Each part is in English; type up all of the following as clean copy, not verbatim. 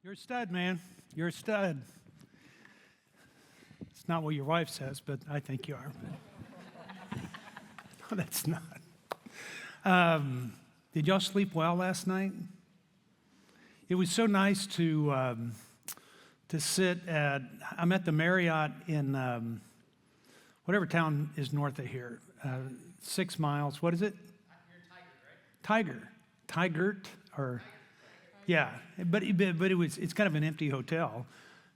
You're a stud, man. You're a stud. It's not what your wife says, but I think you are. No, that's not. Did y'all sleep well last night? It was so nice to sit at, I'm at the Marriott in whatever town is north of here, 6 miles. What is it? Tiger, right? Tigert, or yeah, but it's kind of an empty hotel.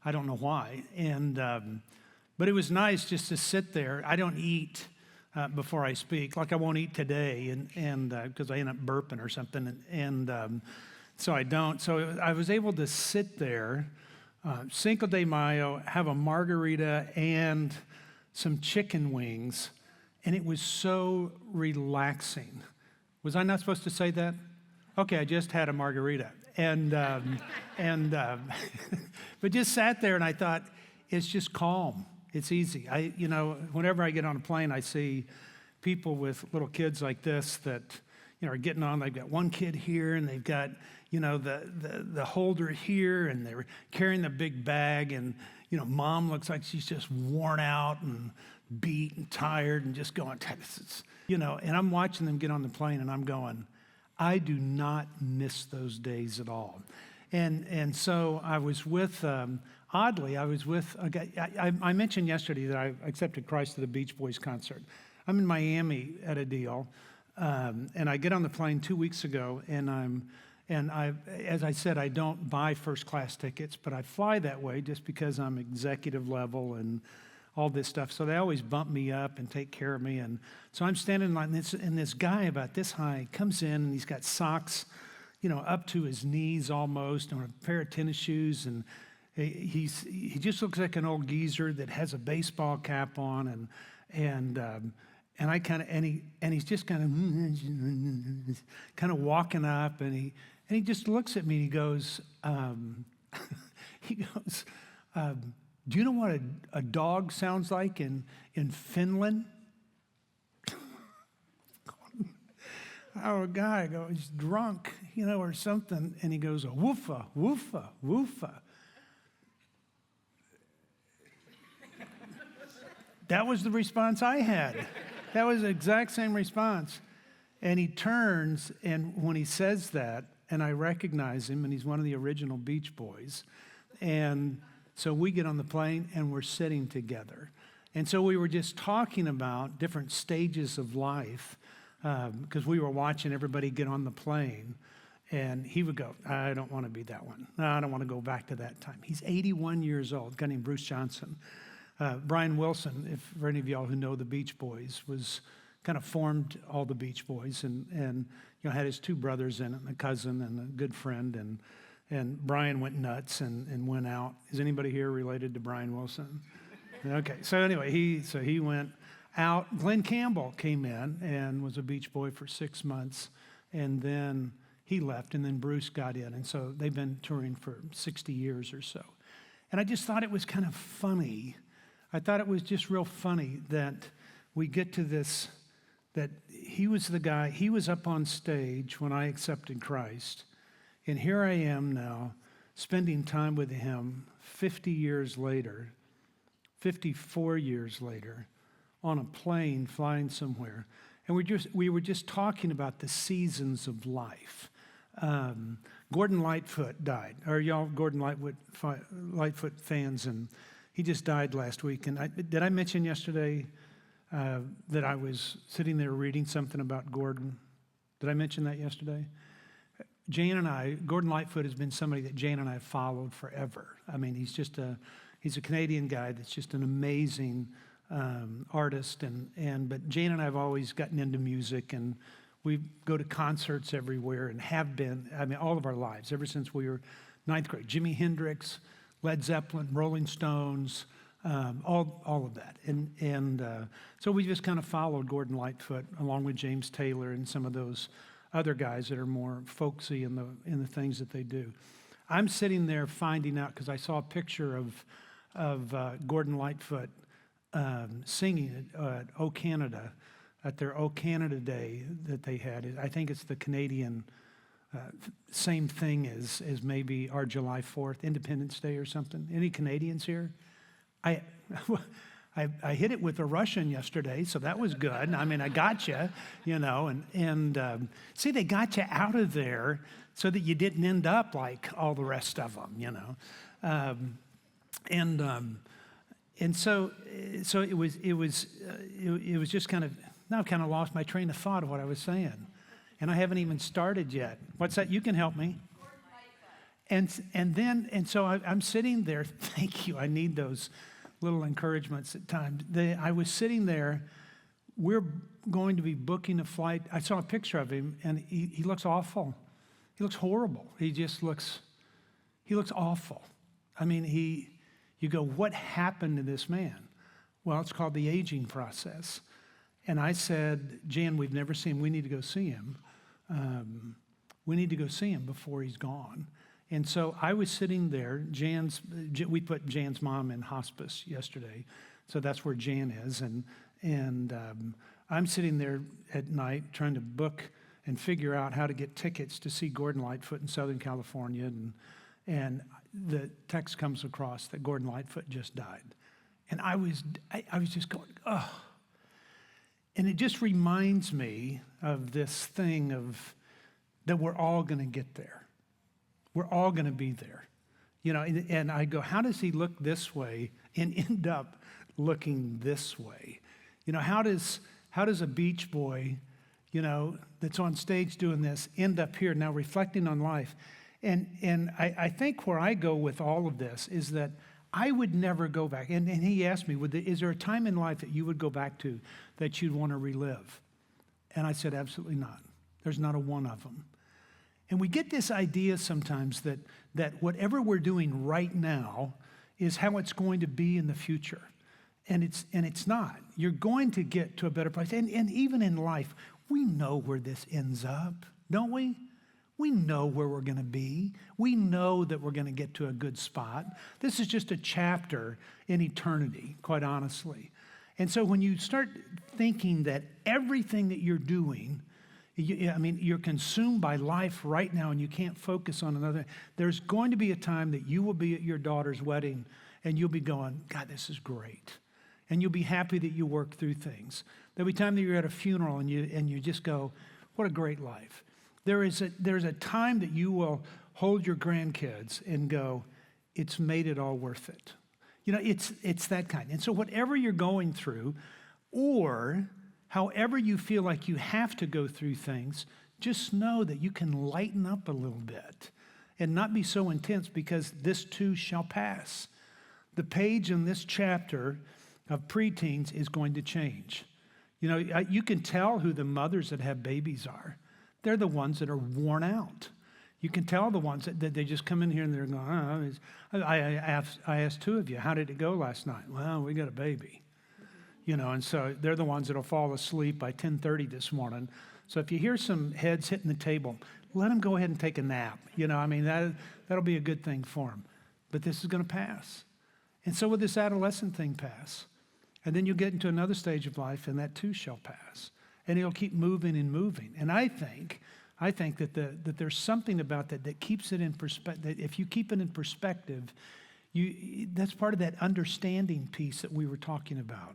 I don't know why, but it was nice just to sit there. I don't eat before I speak, like I won't eat today, and because I end up burping or something, and so I don't. So I was able to sit there, Cinco de Mayo, have a margarita and some chicken wings, and it was so relaxing. Was I not supposed to say that? Okay, I just had a margarita, but just sat there, and I thought, it's just calm. It's easy. Whenever I get on a plane, I see people with little kids like this that, are getting on. They've got one kid here, and they've got, the holder here, and they're carrying the big bag, and, mom looks like she's just worn out and beat and tired and just going, and I'm watching them get on the plane, and I'm going, I do not miss those days at all. And so I was with, oddly, I was with a guy. I mentioned yesterday that I accepted Christ at the Beach Boys concert. I'm in Miami at a deal, and I get on the plane 2 weeks ago, and as I said, I don't buy first class tickets, but I fly that way just because I'm executive level and all this stuff. So they always bump me up and take care of me. And so I'm standing in line, and this guy about this high comes in, and he's got socks, up to his knees almost, and a pair of tennis shoes, and he just looks like an old geezer that has a baseball cap on, and I kind of, and he's just kind of walking up, and he just looks at me, and he goes, do you know what a dog sounds like in Finland? Our guy goes, he's drunk, or something, and he goes, woofa, woofa, woofa. That was the response I had. That was the exact same response. And he turns, and when he says that, and I recognize him, and he's one of the original Beach Boys, and so we get on the plane, and we're sitting together. And so we were just talking about different stages of life, because we were watching everybody get on the plane, and he would go, I don't want to be that one. No, I don't want to go back to that time. He's 81 years old, a guy named Bruce Johnson. Brian Wilson, if for any of y'all who know the Beach Boys, was kind of formed all the Beach Boys, and had his two brothers in it, and a cousin and a good friend, and Brian went nuts and went out. Is anybody here related to Brian Wilson? Okay, so anyway, he went out. Glenn Campbell came in and was a Beach Boy for 6 months, and then he left, and then Bruce got in, and so they've been touring for 60 years or so. And I just thought it was kind of funny. I thought it was just real funny that we get to this, that he was the guy, he was up on stage when I accepted Christ, and here I am now spending time with him 50 years later, 54 years later, on a plane flying somewhere. And we were just talking about the seasons of life. Gordon Lightfoot died. Are y'all Gordon Lightfoot fans? And he just died last week. And did I mention yesterday that I was sitting there reading something about Gordon? Did I mention that yesterday? Jane and I, Gordon Lightfoot has been somebody that Jane and I have followed forever. I mean, he's a Canadian guy that's just an amazing artist, but Jane and I have always gotten into music, and we go to concerts everywhere and have been, all of our lives, ever since we were 9th grade. Jimi Hendrix, Led Zeppelin, Rolling Stones, all of that. And so we just kind of followed Gordon Lightfoot along with James Taylor and some of those other guys that are more folksy in the things that they do. I'm sitting there finding out, because I saw a picture of Gordon Lightfoot singing at O Canada, at their O Canada Day that they had. I think it's the Canadian same thing as maybe our July 4th, Independence Day or something. Any Canadians here? I hit it with a Russian yesterday, so that was good. I mean, I got you, and see, they got you out of there so that you didn't end up like all the rest of them, and so it was just kind of, now I've kind of lost my train of thought of what I was saying, and I haven't even started yet. What's that? You can help me. And so I'm sitting there. Thank you. I need those little encouragements at times. I was sitting there. We're going to be booking a flight. I saw a picture of him, and he looks awful. He looks horrible. He looks awful. I mean, you go, what happened to this man? Well, it's called the aging process. And I said, Jan, we've never seen him. We need to go see him. We need to go see him before he's gone. And so I was sitting there. We put Jan's mom in hospice yesterday, so that's where Jan is. And I'm sitting there at night trying to book and figure out how to get tickets to see Gordon Lightfoot in Southern California. And the text comes across that Gordon Lightfoot just died. And I was just going, oh. And it just reminds me of this thing of that we're all going to get there. We're all going to be there. And I go, how does he look this way and end up looking this way? How does a beach boy, that's on stage doing this end up here now reflecting on life? And I think where I go with all of this is that I would never go back. And he asked me, is there a time in life that you would go back to that you'd want to relive? And I said, absolutely not. There's not a one of them. And we get this idea sometimes that whatever we're doing right now is how it's going to be in the future. And it's not. You're going to get to a better place. And even in life, we know where this ends up, don't we? We know where we're going to be. We know that we're going to get to a good spot. This is just a chapter in eternity, quite honestly. And so when you start thinking that everything that you're doing, you're consumed by life right now and you can't focus on another. There's going to be a time that you will be at your daughter's wedding and you'll be going, God, this is great. And you'll be happy that you work through things. There'll be time that you're at a funeral and you just go, what a great life. There's a time that you will hold your grandkids and go, it's made it all worth it. It's that kind. And so whatever you're going through, or however you feel like you have to go through things, just know that you can lighten up a little bit and not be so intense, because this too shall pass. The page in this chapter of preteens is going to change. You can tell who the mothers that have babies are. They're the ones that are worn out. You can tell the ones that they just come in here and they're going, I asked two of you, how did it go last night? Well, we got a baby. And so they're the ones that will fall asleep by 10:30 this morning. So if you hear some heads hitting the table, let them go ahead and take a nap. That'll be a good thing for them. But this is going to pass. And so will this adolescent thing pass. And then you'll get into another stage of life, and that too shall pass. And it'll keep moving and moving. And I think that there's something about that keeps it in perspective. That if you keep it in perspective, that's part of that understanding piece that we were talking about.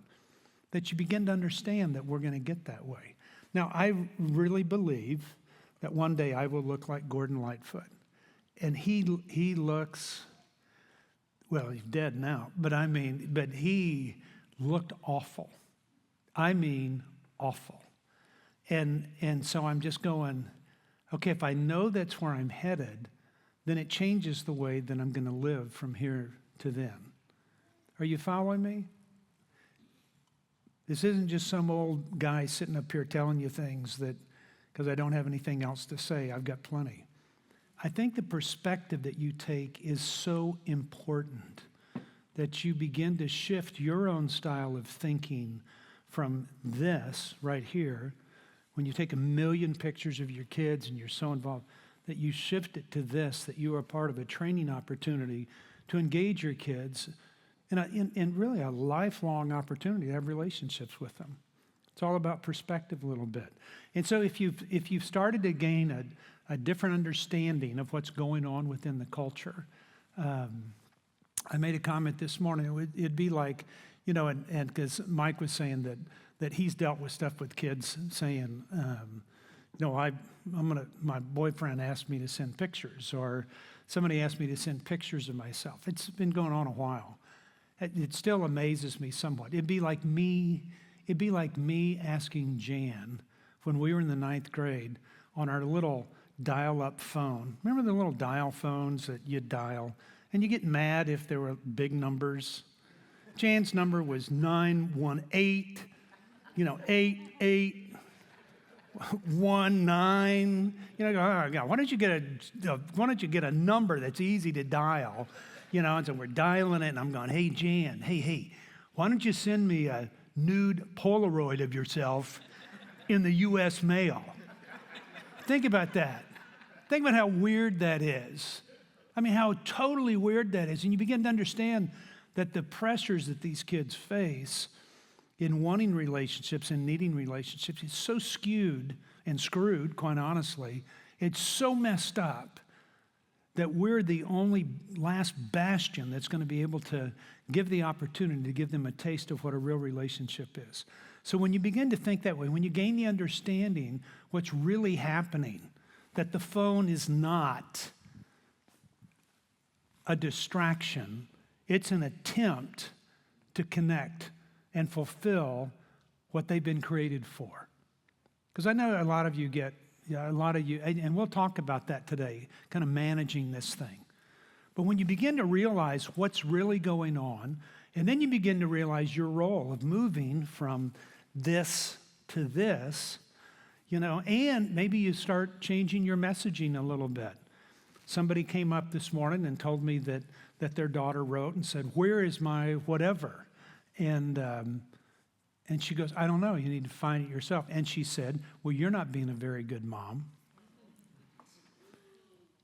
That you begin to understand that we're going to get that way. Now, I really believe that one day I will look like Gordon Lightfoot. And he looks, well, he's dead now, but he looked awful. I mean, awful. And so I'm just going, okay, if I know that's where I'm headed, then it changes the way that I'm going to live from here to then. Are you following me? This isn't just some old guy sitting up here telling you things that, because I don't have anything else to say, I've got plenty. I think the perspective that you take is so important that you begin to shift your own style of thinking from this right here, when you take 1 million pictures of your kids and you're so involved, that you shift it to this, that you are part of a training opportunity to engage your kids in really a lifelong opportunity to have relationships with them, It's all about perspective a little bit. And so if you've started to gain a different understanding of what's going on within the culture, I made a comment this morning. It'd be like, and because Mike was saying that he's dealt with stuff with kids saying, my boyfriend asked me to send pictures, or somebody asked me to send pictures of myself. It's been going on a while. It still amazes me somewhat. It'd be like me asking Jan when we were in the 9th grade on our little dial-up phone. Remember the little dial phones that you'd dial? And you get mad if there were big numbers. Jan's number was 918, 8819. Oh God, why don't you get a number that's easy to dial? And so we're dialing it, and I'm going, hey Jan, hey, why don't you send me a nude Polaroid of yourself in the U.S. mail? Think about that. Think about how weird that is. I mean, how totally weird that is. And you begin to understand that the pressures that these kids face in wanting relationships and needing relationships is so skewed and screwed, quite honestly. It's so messed up that we're the only last bastion that's going to be able to give the opportunity to give them a taste of what a real relationship is. So when you begin to think that way, when you gain the understanding what's really happening, that the phone is not a distraction, it's an attempt to connect and fulfill what they've been created for. Because I know a lot of you, and we'll talk about that today, kind of managing this thing. But when you begin to realize what's really going on, and then you begin to realize your role of moving from this to this, and maybe you start changing your messaging a little bit. Somebody came up this morning and told me that their daughter wrote and said, "Where is my whatever?" And she goes, "I don't know. You need to find it yourself." And she said, "Well, you're not being a very good mom."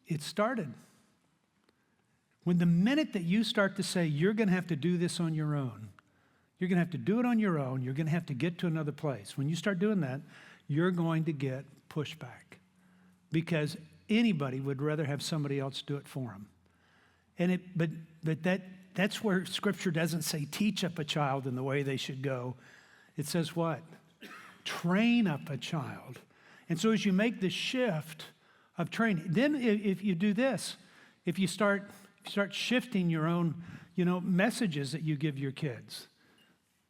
It started. When the minute that you start to say, you're going to have to do this on your own, you're going to have to do it on your own, you're going to have to get to another place. When you start doing that, you're going to get pushback because anybody would rather have somebody else do it for them. And that's where Scripture doesn't say teach up a child in the way they should go. It says what? Train up a child. And so as you make the shift of training, then if you do this, if you start shifting your own, messages that you give your kids,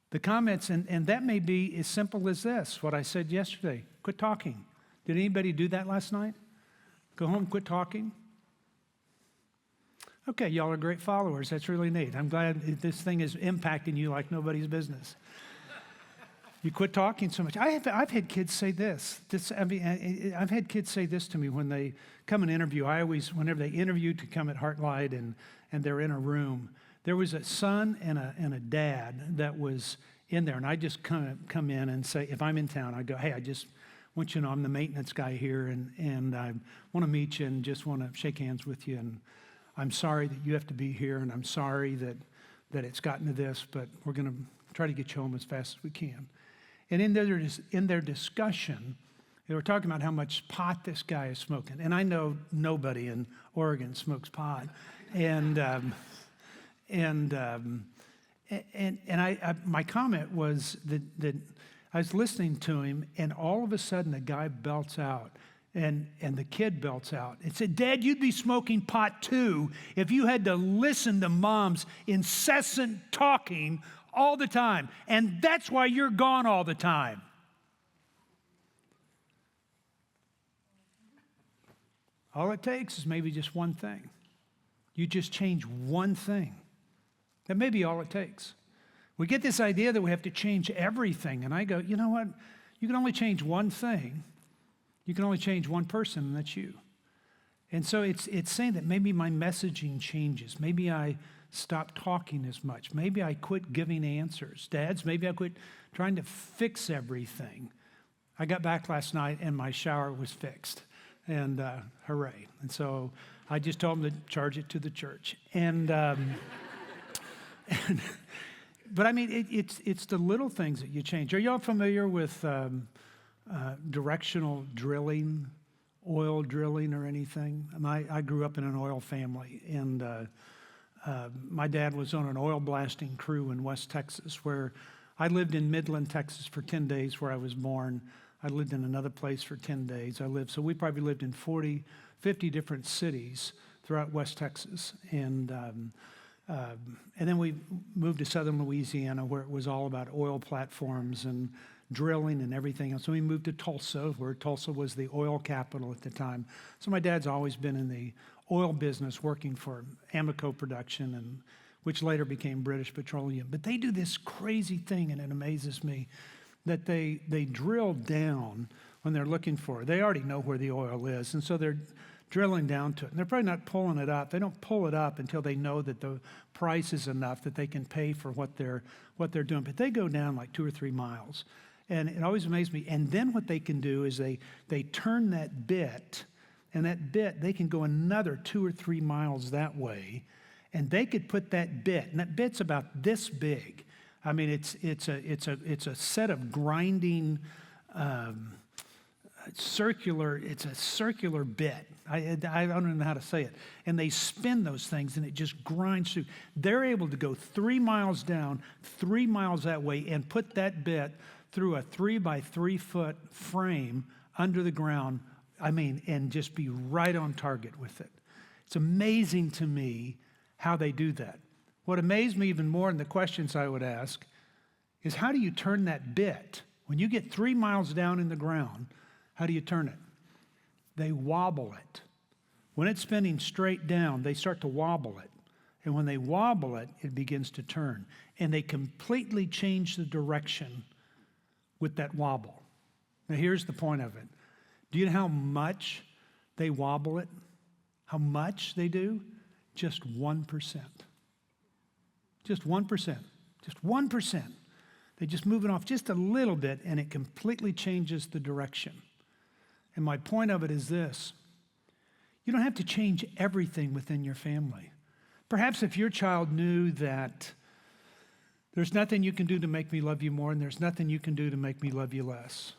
the comments, and that may be as simple as this, what I said yesterday, quit talking. Did anybody do that last night? Go home, quit talking? Okay, y'all are great followers. That's really neat. I'm glad this thing is impacting you like nobody's business. You quit talking so much. I've had kids say this. I've had kids say this to me when they come and interview. Whenever they interview to come at Heartlight and they're in a room, there was a son and a dad that was in there, and I just kind of come in and say, if I'm in town, I go, hey, I just want you to know I'm the maintenance guy here, and I want to meet you and just want to shake hands with you, and I'm sorry that you have to be here, and I'm sorry that it's gotten to this, but we're going to try to get you home as fast as we can. And in their discussion, they were talking about how much pot this guy is smoking. And I know nobody in Oregon smokes pot. My comment was that I was listening to him, and all of a sudden the guy belts out, and the kid belts out. It said, "Dad, you'd be smoking pot too if you had to listen to Mom's incessant talking all the time, and that's why you're gone all the time." All it takes is maybe just one thing. You just change one thing. That may be all it takes. We get this idea that we have to change everything, and I go, you know what? You can only change one thing. You can only change one person, and that's you. And so it's saying that maybe my messaging changes. Maybe I stop talking as much. Maybe I quit giving answers. Dads, maybe I quit trying to fix everything. I got back last night and my shower was fixed. And hooray. And so I just told them to charge it to the church. But I mean, it's the little things that you change. Are y'all familiar with directional drilling, oil drilling or anything? I grew up in an oil family, and my dad was on an oil blasting crew in West Texas, where I lived in Midland, Texas for 10 days where I was born. I lived in another place for 10 days. So we probably lived in 50 different cities throughout West Texas. And then we moved to southern Louisiana, where it was all about oil platforms and drilling and everything else. So we moved to Tulsa, where Tulsa was the oil capital at the time. So my dad's always been in the oil business, working for Amoco Production, and which later became British Petroleum. But they do this crazy thing, and it amazes me, that they drill down when they're looking for it. They already know where the oil is, and so they're drilling down to it. And they're probably not pulling it up. They don't pull it up until they know that the price is enough that they can pay for what they're doing. But they go down like 2 or 3 miles. And it always amazed me. And then what they can do is they turn that bit, and that bit, they can go another 2 or 3 miles that way, and they could put that bit, and that bit's about this big. I mean, it's a set of grinding circular. It's a circular bit. I don't know how to say it. And they spin those things, and it just grinds through. They're able to go 3 miles down, 3 miles that way, and put that bit through a 3 by 3 foot frame under the ground. I mean, and just be right on target with it. It's amazing to me how they do that. What amazed me even more in the questions I would ask is, how do you turn that bit? When you get 3 miles down in the ground, how do you turn it? They wobble it. When it's spinning straight down, they start to wobble it. And when they wobble it, it begins to turn. And they completely change the direction with that wobble. Now here's the point of it. Do you know how much they wobble it? How much they do? Just 1%. Just 1%. Just 1%. They just move it off just a little bit, and it completely changes the direction. And my point of it is this. You don't have to change everything within your family. Perhaps if your child knew that there's nothing you can do to make me love you more, and there's nothing you can do to make me love you less.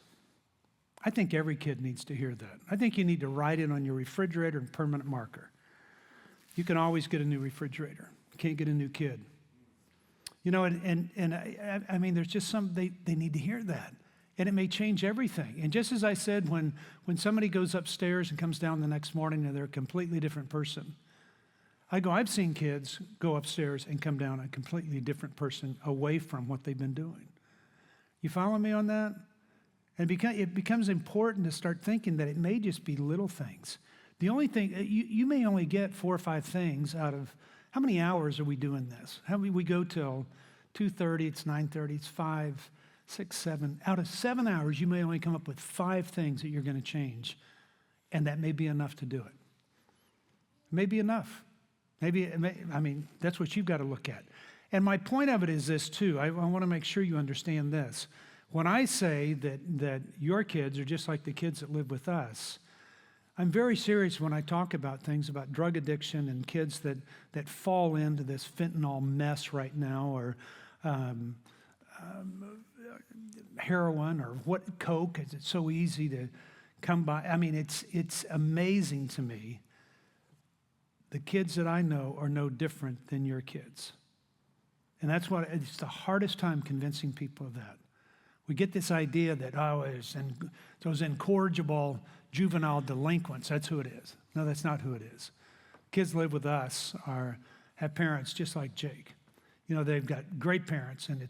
I think every kid needs to hear that. I think you need to write it on your refrigerator in permanent marker. You can always get a new refrigerator. You can't get a new kid. You know, I mean, there's just they need to hear that. And it may change everything. And just as I said, when somebody goes upstairs and comes down the next morning and they're a completely different person, I've seen kids go upstairs and come down a completely different person away from what they've been doing. You follow me on that? And it becomes important to start thinking that it may just be little things. The only thing, you may only get 4 or 5 things out of, how many hours are we doing this? We go till 2:30, it's 9:30, it's 5, 6, 7. Out of 7 hours, you may only come up with 5 things that you're going to change. And that may be enough to do it. It may be enough. That's what you've got to look at. And my point of it is this too. I want to make sure you understand this. When I say that your kids are just like the kids that live with us, I'm very serious when I talk about things about drug addiction and kids that fall into this fentanyl mess right now, or heroin, or coke. It's so easy to come by. I mean, it's amazing to me. The kids that I know are no different than your kids. And that's what, it's the hardest time convincing people of that. We get this idea that, it's those incorrigible juvenile delinquents, that's who it is. No, that's not who it is. Kids live with us have parents just like Jake. You know, they've got great parents, and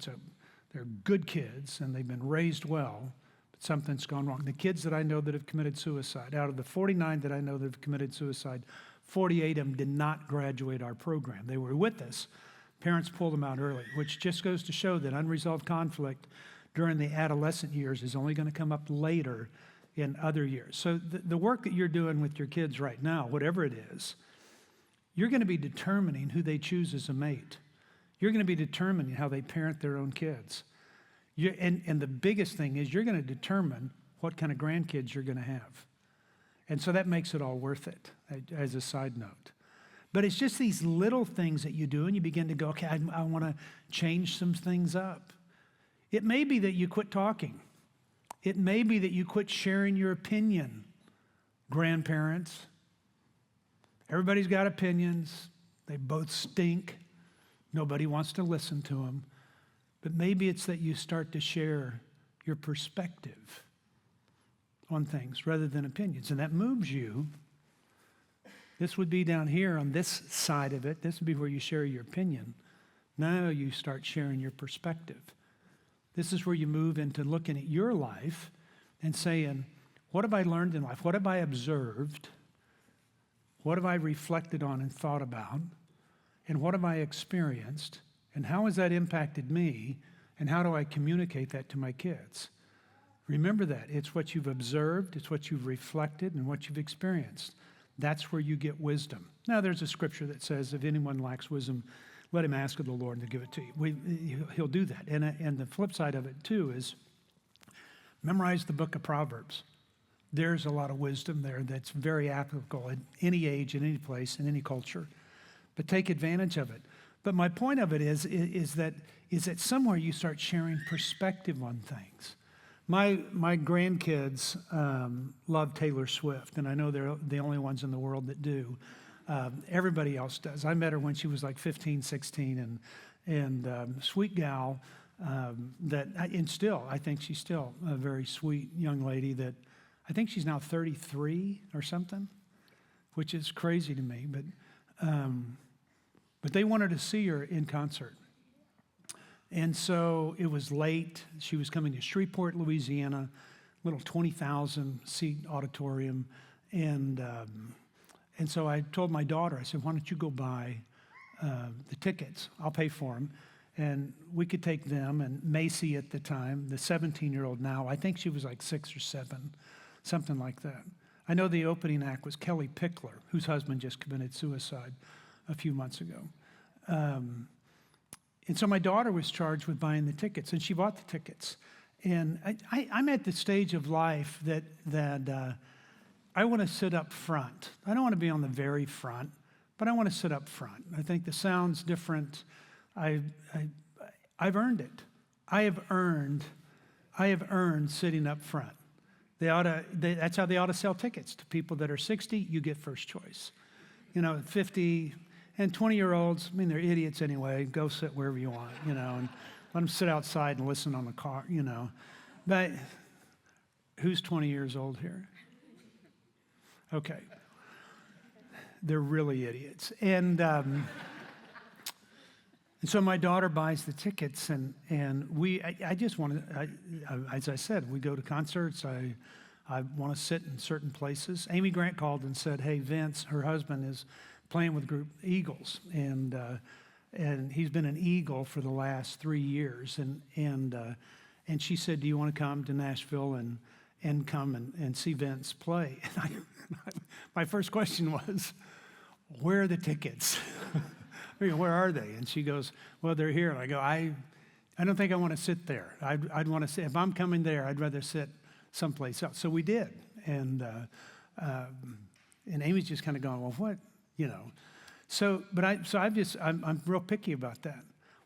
they're good kids, and they've been raised well, but something's gone wrong. The kids that I know that have committed suicide, out of the 49 that I know that have committed suicide, 48 of them did not graduate our program. They were with us. Parents pulled them out early, which just goes to show that unresolved conflict during the adolescent years is only going to come up later in other years. So the work that you're doing with your kids right now, whatever it is, you're going to be determining who they choose as a mate. You're going to be determining how they parent their own kids. And the biggest thing is you're going to determine what kind of grandkids you're going to have. And so that makes it all worth it, as a side note. But it's just these little things that you do, and you begin to go, okay, I want to change some things up. It may be that you quit talking. It may be that you quit sharing your opinion. Grandparents, everybody's got opinions. They both stink. Nobody wants to listen to them. But maybe it's that you start to share your perspective on things rather than opinions. And that moves you. This would be down here on this side of it. This would be where you share your opinion. Now you start sharing your perspective. This is where you move into looking at your life and saying, what have I learned in life? What have I observed? What have I reflected on and thought about? And what have I experienced? And how has that impacted me? And how do I communicate that to my kids? Remember that. It's what you've observed, it's what you've reflected, and what you've experienced. That's where you get wisdom. Now, there's a scripture that says, if anyone lacks wisdom, let him ask of the Lord and he'll give it to you. He'll do that. And the flip side of it, too, is memorize the book of Proverbs. There's a lot of wisdom there that's very applicable at any age, in any place, in any culture. But take advantage of it. But my point of it is that somewhere you start sharing perspective on things. My grandkids love Taylor Swift, and I know they're the only ones in the world that do. Everybody else does. I met her when she was like 15, 16, and sweet gal. I think she's still a very sweet young lady that I think she's now 33 or something, which is crazy to me. But they wanted to see her in concert. And so it was late. She was coming to Shreveport, Louisiana, little 20,000 seat auditorium. And so I told my daughter, I said, why don't you go buy the tickets? I'll pay for them. And we could take them. And Macy at the time, the 17-year-old now, I think she was like 6 or 7, something like that. I know the opening act was Kelly Pickler, whose husband just committed suicide a few months ago. And so my daughter was charged with buying the tickets, and she bought the tickets. And I'm at the stage of life that I want to sit up front. I don't want to be on the very front, but I want to sit up front. I think the sound's different. I've earned it. I have earned sitting up front. That's how they ought to sell tickets to people that are 60. You get first choice. 50 and 20-year-olds. I mean, they're idiots anyway. Go sit wherever you want, and let them sit outside and listen on the car, But who's 20 years old here? Okay. They're really idiots. And so my daughter buys the tickets, and I just want to, as I said, we go to concerts. I want to sit in certain places. Amy Grant called and said, hey, Vince, her husband is playing with group Eagles, and he's been an Eagle for the last 3 years. And she said, do you want to come to Nashville and come and see Vince play? And my first question was, where are the tickets? Where are they? And she goes, well, they're here. And I go, I don't think I want to sit there. I'd want to sit, if I'm coming there, I'd rather sit someplace else. So we did. And Amy's just kind of going, well, what? I'm real picky about that.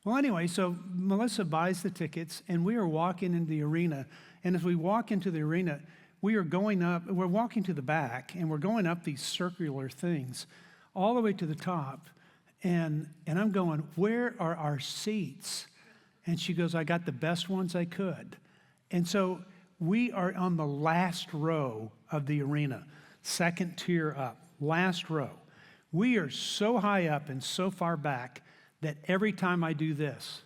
Well, anyway, so Melissa buys the tickets, and we are walking into the arena. And as we walk into the arena, we're walking to the back, and we're going up these circular things all the way to the top. And I'm going, where are our seats? And she goes, I got the best ones I could. And so we are on the last row of the arena, second tier up, last row. We are so high up and so far back that every time I do this,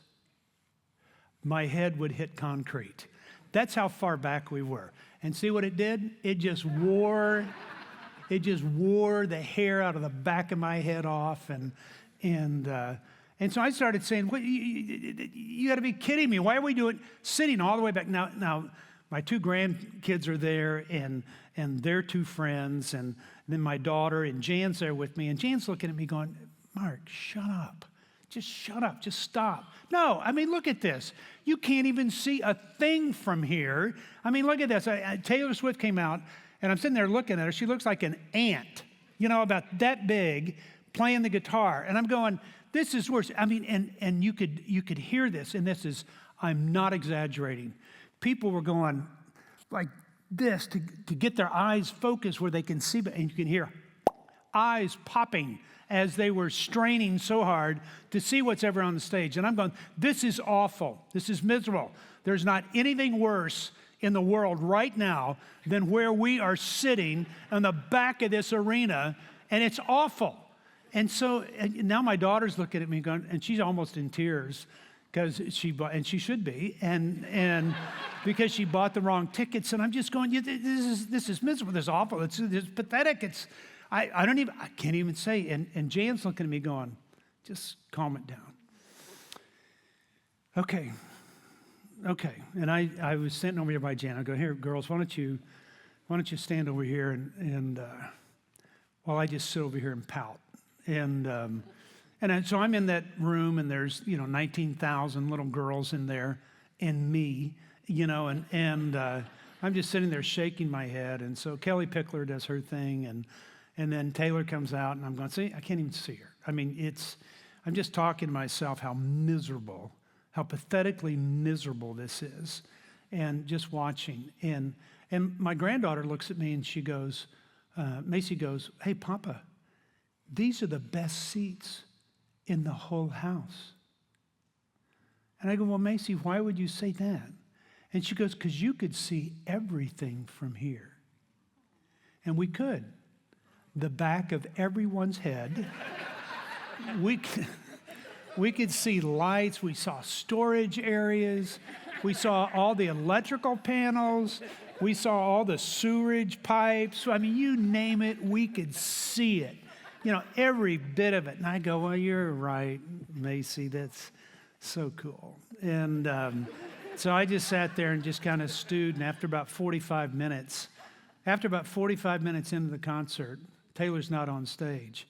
my head would hit concrete. That's how far back we were. And see what it did? It just wore the hair out of the back of my head off. And so I started saying, what, you got to be kidding me. Why are we sitting all the way back? Now my 2 grandkids are there, and their 2 friends, and then my daughter, and Jan's there with me. And Jan's looking at me going, Mark, shut up. Just shut up. Just stop. No, I mean, look at this. You can't even see a thing from here. I mean, look at this. Taylor Swift came out, and I'm sitting there looking at her. She looks like an ant, about that big, playing the guitar. And I'm going, this is worse. I mean, and you could hear this, and this is, I'm not exaggerating. People were going like this to get their eyes focused where they can see, and you can hear eyes popping as they were straining so hard to see what's ever on the stage. And I'm going, this is awful. This is miserable. There's not anything worse in the world right now than where we are sitting on the back of this arena, and it's awful. And so and now my daughter's looking at me going, and she's almost in tears because she bought, and she should be, and because she bought the wrong tickets. And I'm just going, this is miserable. This is awful. It's pathetic. I can't even say. And Jan's looking at me going, just calm it down. Okay. And I was sitting over here by Jan. I go, here, girls, why don't you stand over here and while I just sit over here and pout. So I'm in that room, and there's 19,000 little girls in there, and me, and I'm just sitting there shaking my head. And so Kelly Pickler does her thing, and then Taylor comes out, and I'm going, see, I can't even see her. I mean, I'm just talking to myself how miserable, how pathetically miserable this is, and just watching. And my granddaughter looks at me, and she goes, Macy goes, hey, Papa, these are the best seats in the whole house. And I go, well, Macy, why would you say that? And she goes, because you could see everything from here. And we could. The back of everyone's head. We could see lights. We saw storage areas. We saw all the electrical panels. We saw all the sewerage pipes. I mean, you name it, we could see it. Every bit of it. And I go, well, you're right, Macy. That's so cool. And so I just sat there and just kind of stewed. And after about 45 minutes into the concert, Taylor's not on stage.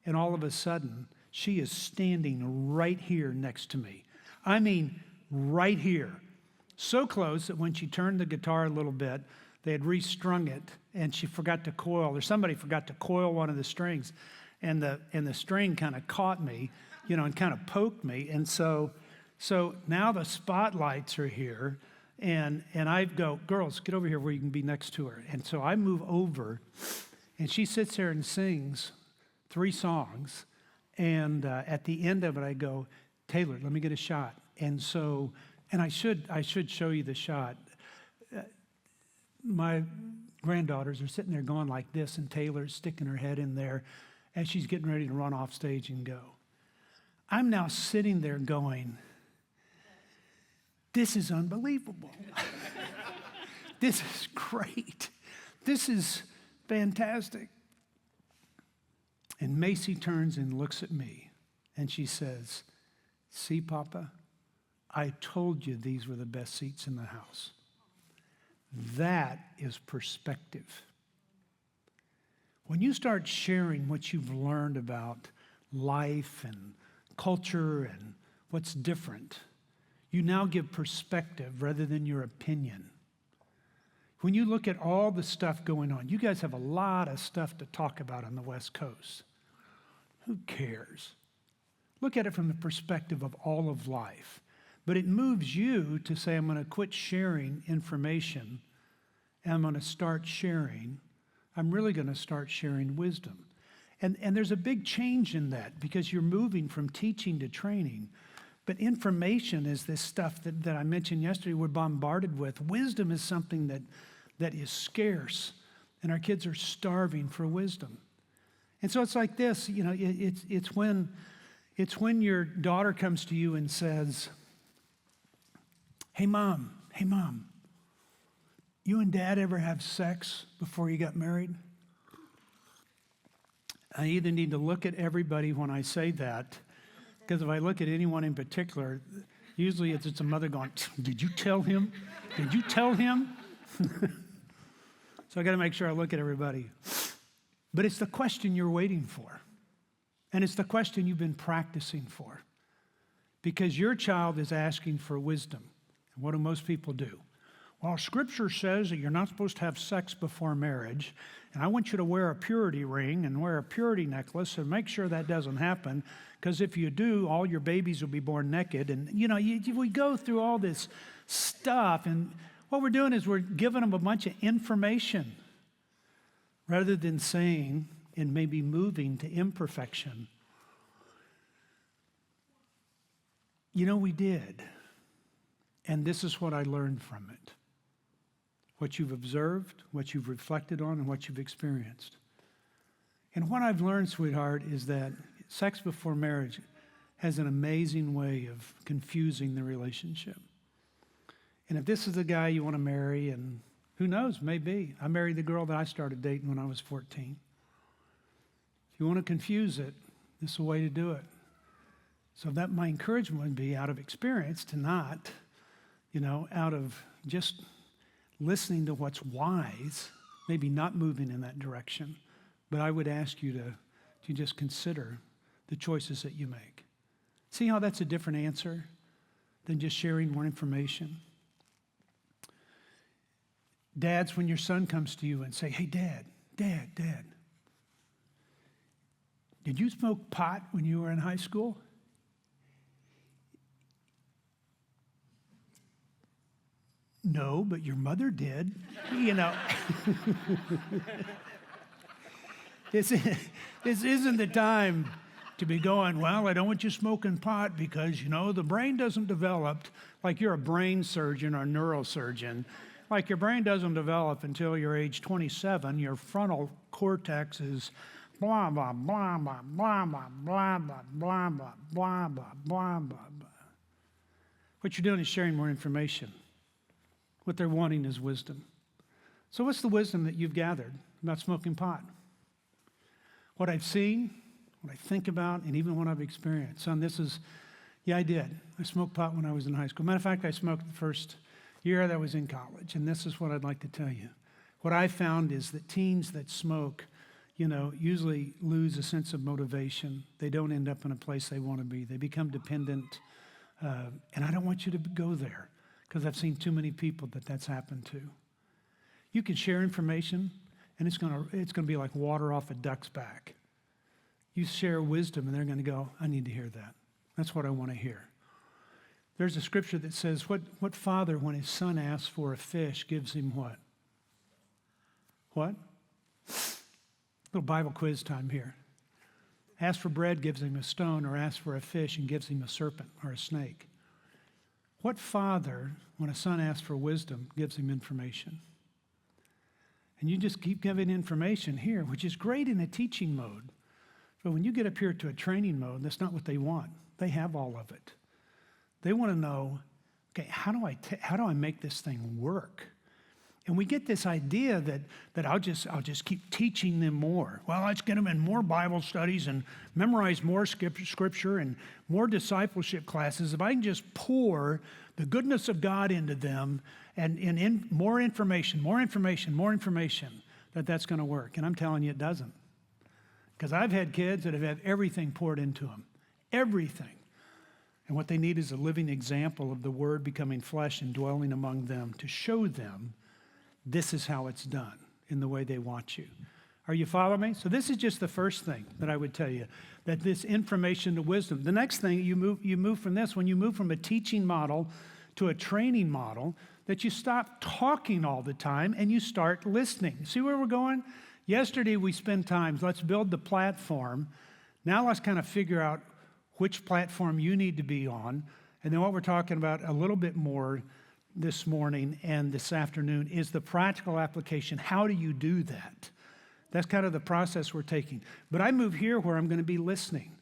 And all of a sudden, she is standing right here next to me. I mean, right here. So close that when she turned the guitar a little bit, they had restrung it, and she forgot to coil, or somebody forgot to coil one of the strings, and the string kind of caught me, and kind of poked me. And so now the spotlights are here, and I go, girls, get over here where you can be next to her. And so I move over, and she sits there and sings 3 songs. And at the end of it, I go, Taylor, let me get a shot. And I should show you the shot. My granddaughters are sitting there going like this, and Taylor's sticking her head in there as she's getting ready to run off stage and go. I'm now sitting there going, this is unbelievable. This is great. This is fantastic. And Macy turns and looks at me, and she says, see, Papa, I told you these were the best seats in the house. That is perspective. When you start sharing what you've learned about life and culture and what's different, you now give perspective rather than your opinion. When you look at all the stuff going on, you guys have a lot of stuff to talk about on the West Coast. Who cares? Look at it from the perspective of all of life. But it moves you to say, I'm going to quit sharing information, and I'm going to start sharing. I'm really going to start sharing wisdom. And there's a big change in that because you're moving from teaching to training. But information is this stuff that I mentioned yesterday we're bombarded with. Wisdom is something that is scarce, and our kids are starving for wisdom. And so it's like this, it's when your daughter comes to you and says, Hey mom, you and Dad ever have sex before you got married? I either need to look at everybody when I say that, because if I look at anyone in particular, usually it's a mother going, did you tell him? Did you tell him? So I got to make sure I look at everybody. But it's the question you're waiting for. And it's the question you've been practicing for. Because your child is asking for wisdom. And what do most people do? well, Scripture says that you're not supposed to have sex before marriage, and I want you to wear a purity ring and wear a purity necklace and make sure that doesn't happen, because if you do, all your babies will be born naked. And, we go through all this stuff, and what we're doing is we're giving them a bunch of information rather than saying and maybe moving to imperfection. We did. And this is what I learned from it. What you've observed, what you've reflected on, and what you've experienced. And what I've learned, sweetheart, is that sex before marriage has an amazing way of confusing the relationship. And if this is the guy you want to marry, and who knows, maybe. I married the girl that I started dating when I was 14. If you want to confuse it, this is a way to do it. So that my encouragement would be, out of experience, to not, out of just listening to what's wise, maybe not moving in that direction. But I would ask you to just consider the choices that you make. See how that's a different answer than just sharing more information? Dads, when your son comes to you and say, hey, Dad, did you smoke pot when you were in high school? No, but your mother did. This isn't the time to be going, well, I don't want you smoking pot because, the brain doesn't develop like you're a brain surgeon or a neurosurgeon. Like your brain doesn't develop until you're age 27. Your frontal cortex is blah, blah, blah, blah, blah, blah, blah, blah, blah, blah, blah, blah, blah, blah. What you're doing is sharing more information. What they're wanting is wisdom. So what's the wisdom that you've gathered about smoking pot? What I've seen, what I think about, and even what I've experienced. Son, I did. I smoked pot when I was in high school. Matter of fact, I smoked the first year that I was in college, and this is what I'd like to tell you. What I found is that teens that smoke, usually lose a sense of motivation. They don't end up in a place they want to be. They become dependent, and I don't want you to go there, because I've seen too many people that's happened to. You can share information, and it's going to be like water off a duck's back. You share wisdom, and they're going to go, I need to hear that. That's what I want to hear. There's a scripture that says, what father, when his son asks for a fish, gives him what? What? Little Bible quiz time here. Asks for bread, gives him a stone, or asks for a fish and gives him a serpent or a snake. What father, when a son asks for wisdom, gives him information? And you just keep giving information here, which is great in a teaching mode. But when you get up here to a training mode, that's not what they want. They have all of it. They want to know, okay, how do I make this thing work? And we get this idea that I'll just keep teaching them more. Well, let's get them in more Bible studies and memorize more scripture and more discipleship classes. If I can just pour the goodness of God into them and in more information, that's going to work. And I'm telling you, it doesn't. Because I've had kids that have had everything poured into them. Everything. And what they need is a living example of the Word becoming flesh and dwelling among them to show them this is how it's done in the way they want you. Are you following me? So this is just the first thing that I would tell you, that this information to wisdom. The next thing, you move from this, when you move from a teaching model to a training model, that you stop talking all the time and you start listening. See where we're going? Yesterday we spent time, let's build the platform. Now let's kind of figure out which platform you need to be on. And then what we're talking about a little bit more this morning and this afternoon is the practical application. How do you do that? That's kind of the process we're taking. But I move here where I'm going to be listening.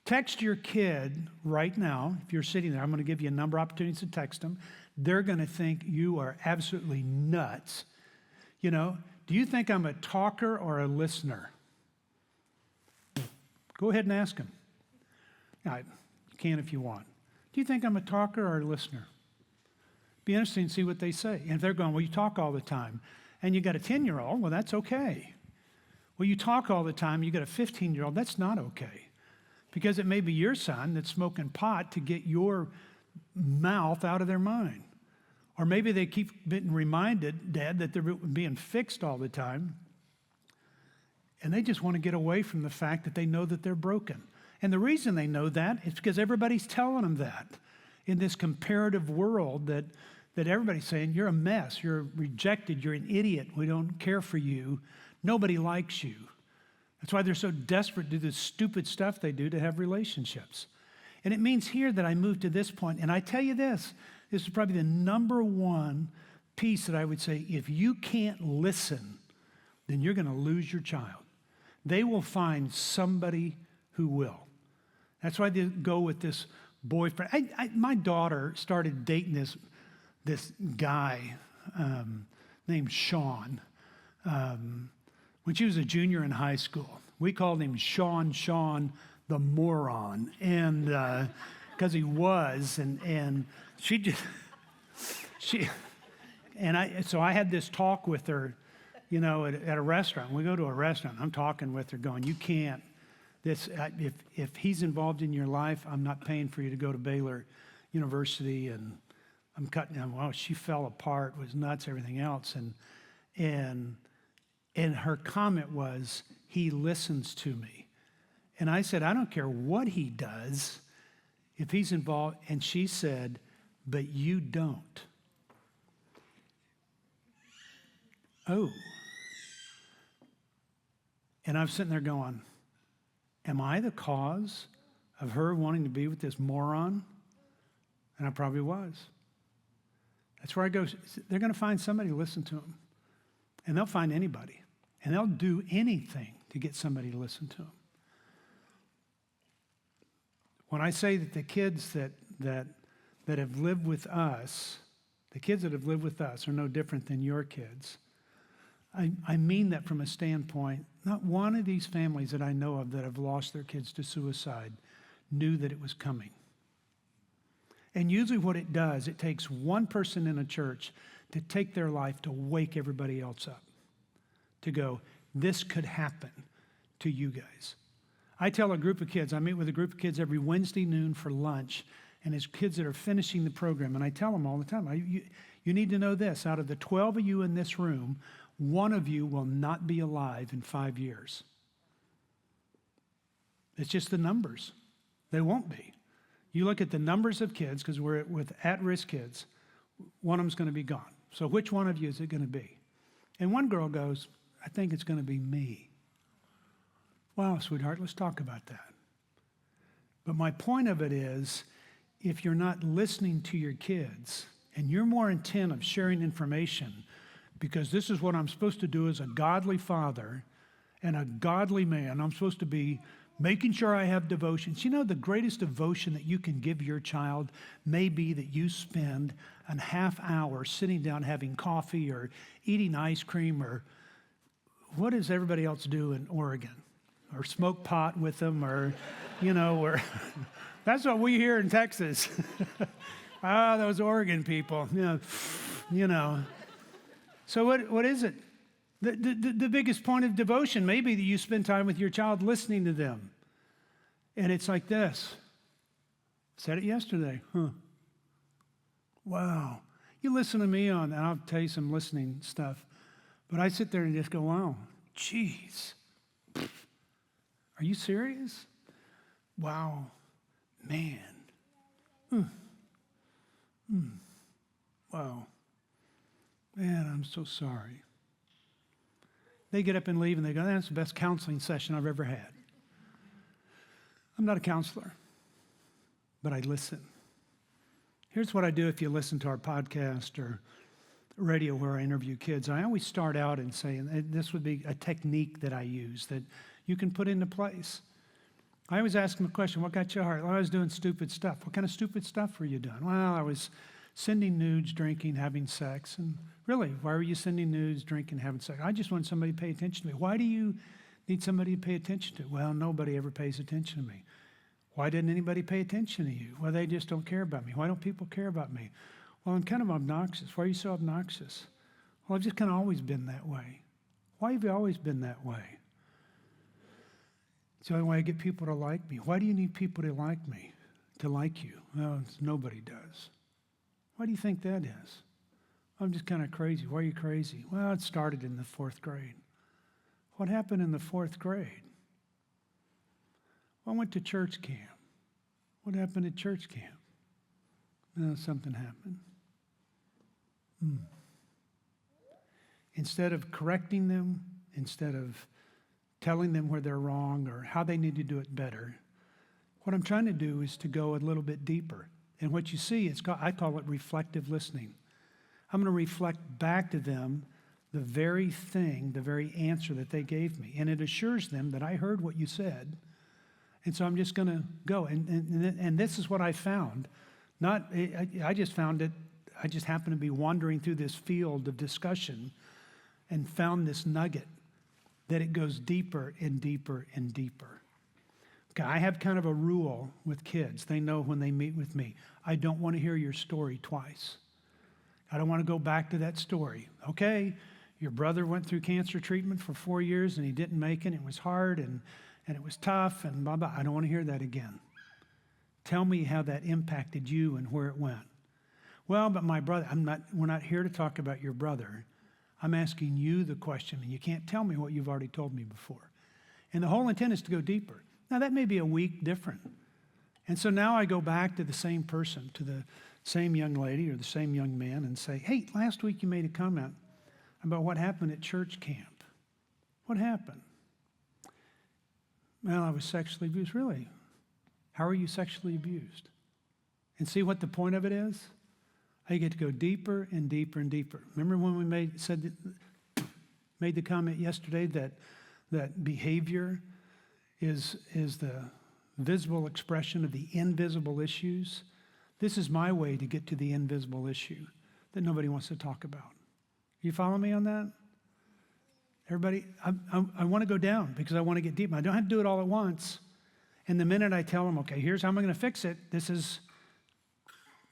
Text your kid right now. If you're sitting there, I'm going to give you a number of opportunities to text them. They're going to think you are absolutely nuts. Do you think I'm a talker or a listener? Go ahead and ask them. You can if you want. Do you think I'm a talker or a listener? Be interesting to see what they say. And if they're going, well, you talk all the time, and you got a 10-year-old, well, that's okay. Well, you talk all the time, you got a 15-year-old, that's not okay. Because it may be your son that's smoking pot to get your mouth out of their mind. Or maybe they keep being reminded, Dad, that they're being fixed all the time. And they just want to get away from the fact that they know that they're broken. And the reason they know that is because everybody's telling them that. In this comparative world that everybody's saying, you're a mess, you're rejected, you're an idiot, we don't care for you, nobody likes you. That's why they're so desperate to do the stupid stuff they do to have relationships. And it means here that I move to this point, and I tell you this is probably the number one piece that I would say, if you can't listen, then you're going to lose your child. They will find somebody who will. That's why they go with this boyfriend. My daughter started dating this guy named Sean when she was a junior in high school. We called him Sean the moron, and because he was, and so I had this talk with her, you know, at a restaurant. We go to a restaurant. I'm talking with her, going, "You can't. If he's involved in your life, I'm not paying for you to go to Baylor University." And I'm cutting down. Well, she fell apart, was nuts, everything else, and her comment was, "He listens to me." And I said, "I don't care what he does, if he's involved." And she said, "But you don't." Oh. And I'm sitting there going, am I the cause of her wanting to be with this moron? And I probably was. That's where I go. They're going to find somebody to listen to them. And they'll find anybody. And they'll do anything to get somebody to listen to them. When I say that the kids that have lived with us, the kids that have lived with us are no different than your kids, I mean that from a standpoint, not one of these families that I know of that have lost their kids to suicide knew that it was coming. And usually what it does, it takes one person in a church to take their life to wake everybody else up, to go, this could happen to you guys. I tell a group of kids, I meet with a group of kids every Wednesday noon for lunch, and it's kids that are finishing the program, and I tell them all the time, you need to know this, out of the 12 of you in this room, one of you will not be alive in 5 years. It's just the numbers. They won't be. You look at the numbers of kids, because we're with at-risk kids, one of them's going to be gone. So which one of you is it going to be? And one girl goes, I think it's going to be me. Wow, sweetheart, let's talk about that. But my point of it is, if you're not listening to your kids, and you're more intent of sharing information, because this is what I'm supposed to do as a godly father and a godly man. I'm supposed to be making sure I have devotions. You know, the greatest devotion that you can give your child may be that you spend a half hour sitting down having coffee or eating ice cream, or what does everybody else do in Oregon? Or smoke pot with them, or, you know, or that's what we hear in Texas. Those Oregon people, you know. So what is it? The biggest point of devotion may be that you spend time with your child listening to them. And it's like this. I said it yesterday. Wow. You listen to me and I'll tell you some listening stuff. But I sit there and just go, wow, geez. Are you serious? Wow, man. Wow. Man, I'm so sorry. They get up and leave and they go, that's the best counseling session I've ever had. I'm not a counselor, but I listen. Here's what I do if you listen to our podcast or radio where I interview kids. I always start out and say, and this would be a technique that I use that you can put into place. I always ask them a question, what got your heart? Well, I was doing stupid stuff. What kind of stupid stuff were you doing? Well, I was sending nudes, drinking, having sex. And really, why were you sending nudes, drinking, having sex? I just want somebody to pay attention to me. Why do you need somebody to pay attention to? Well, nobody ever pays attention to me. Why didn't anybody pay attention to you? Well, they just don't care about me. Why don't people care about me? Well, I'm kind of obnoxious. Why are you so obnoxious? Well, I've just kind of always been that way. Why have you always been that way? It's the only way I get people to like me. Why do you need people to like me, to like you? Well, nobody does. Why do you think that is? I'm just kind of crazy. Why are you crazy? Well, it started in the 4th grade. What happened in the 4th grade? Well, I went to church camp. What happened at church camp? No, something happened. Instead of correcting them, instead of telling them where they're wrong or how they need to do it better, what I'm trying to do is to go a little bit deeper. And what you see, I call it reflective listening. I'm going to reflect back to them the very thing, the very answer that they gave me. And it assures them that I heard what you said. And so I'm just going to go. And this is what I found. I just found it, I just happened to be wandering through this field of discussion and found this nugget that it goes deeper and deeper and deeper. Okay, I have kind of a rule with kids. They know when they meet with me, I don't want to hear your story twice. I don't want to go back to that story. Okay, your brother went through cancer treatment for 4 years and he didn't make it. It was hard and it was tough and blah, blah. I don't want to hear that again. Tell me how that impacted you and where it went. Well, but my brother, we're not here to talk about your brother. I'm asking you the question, and you can't tell me what you've already told me before. And the whole intent is to go deeper. Now, that may be a week different. And so now I go back to the same person, to the same young lady or the same young man and say, hey, last week you made a comment about what happened at church camp. What happened? Well, I was sexually abused. Really? How are you sexually abused? And see what the point of it is? I get to go deeper and deeper and deeper. Remember when we made the comment yesterday that behavior is the visible expression of the invisible issues? This is my way to get to the invisible issue that nobody wants to talk about. You follow me on that? Everybody, I want to go down because I want to get deep. I don't have to do it all at once. And the minute I tell them, okay, here's how I'm going to fix it,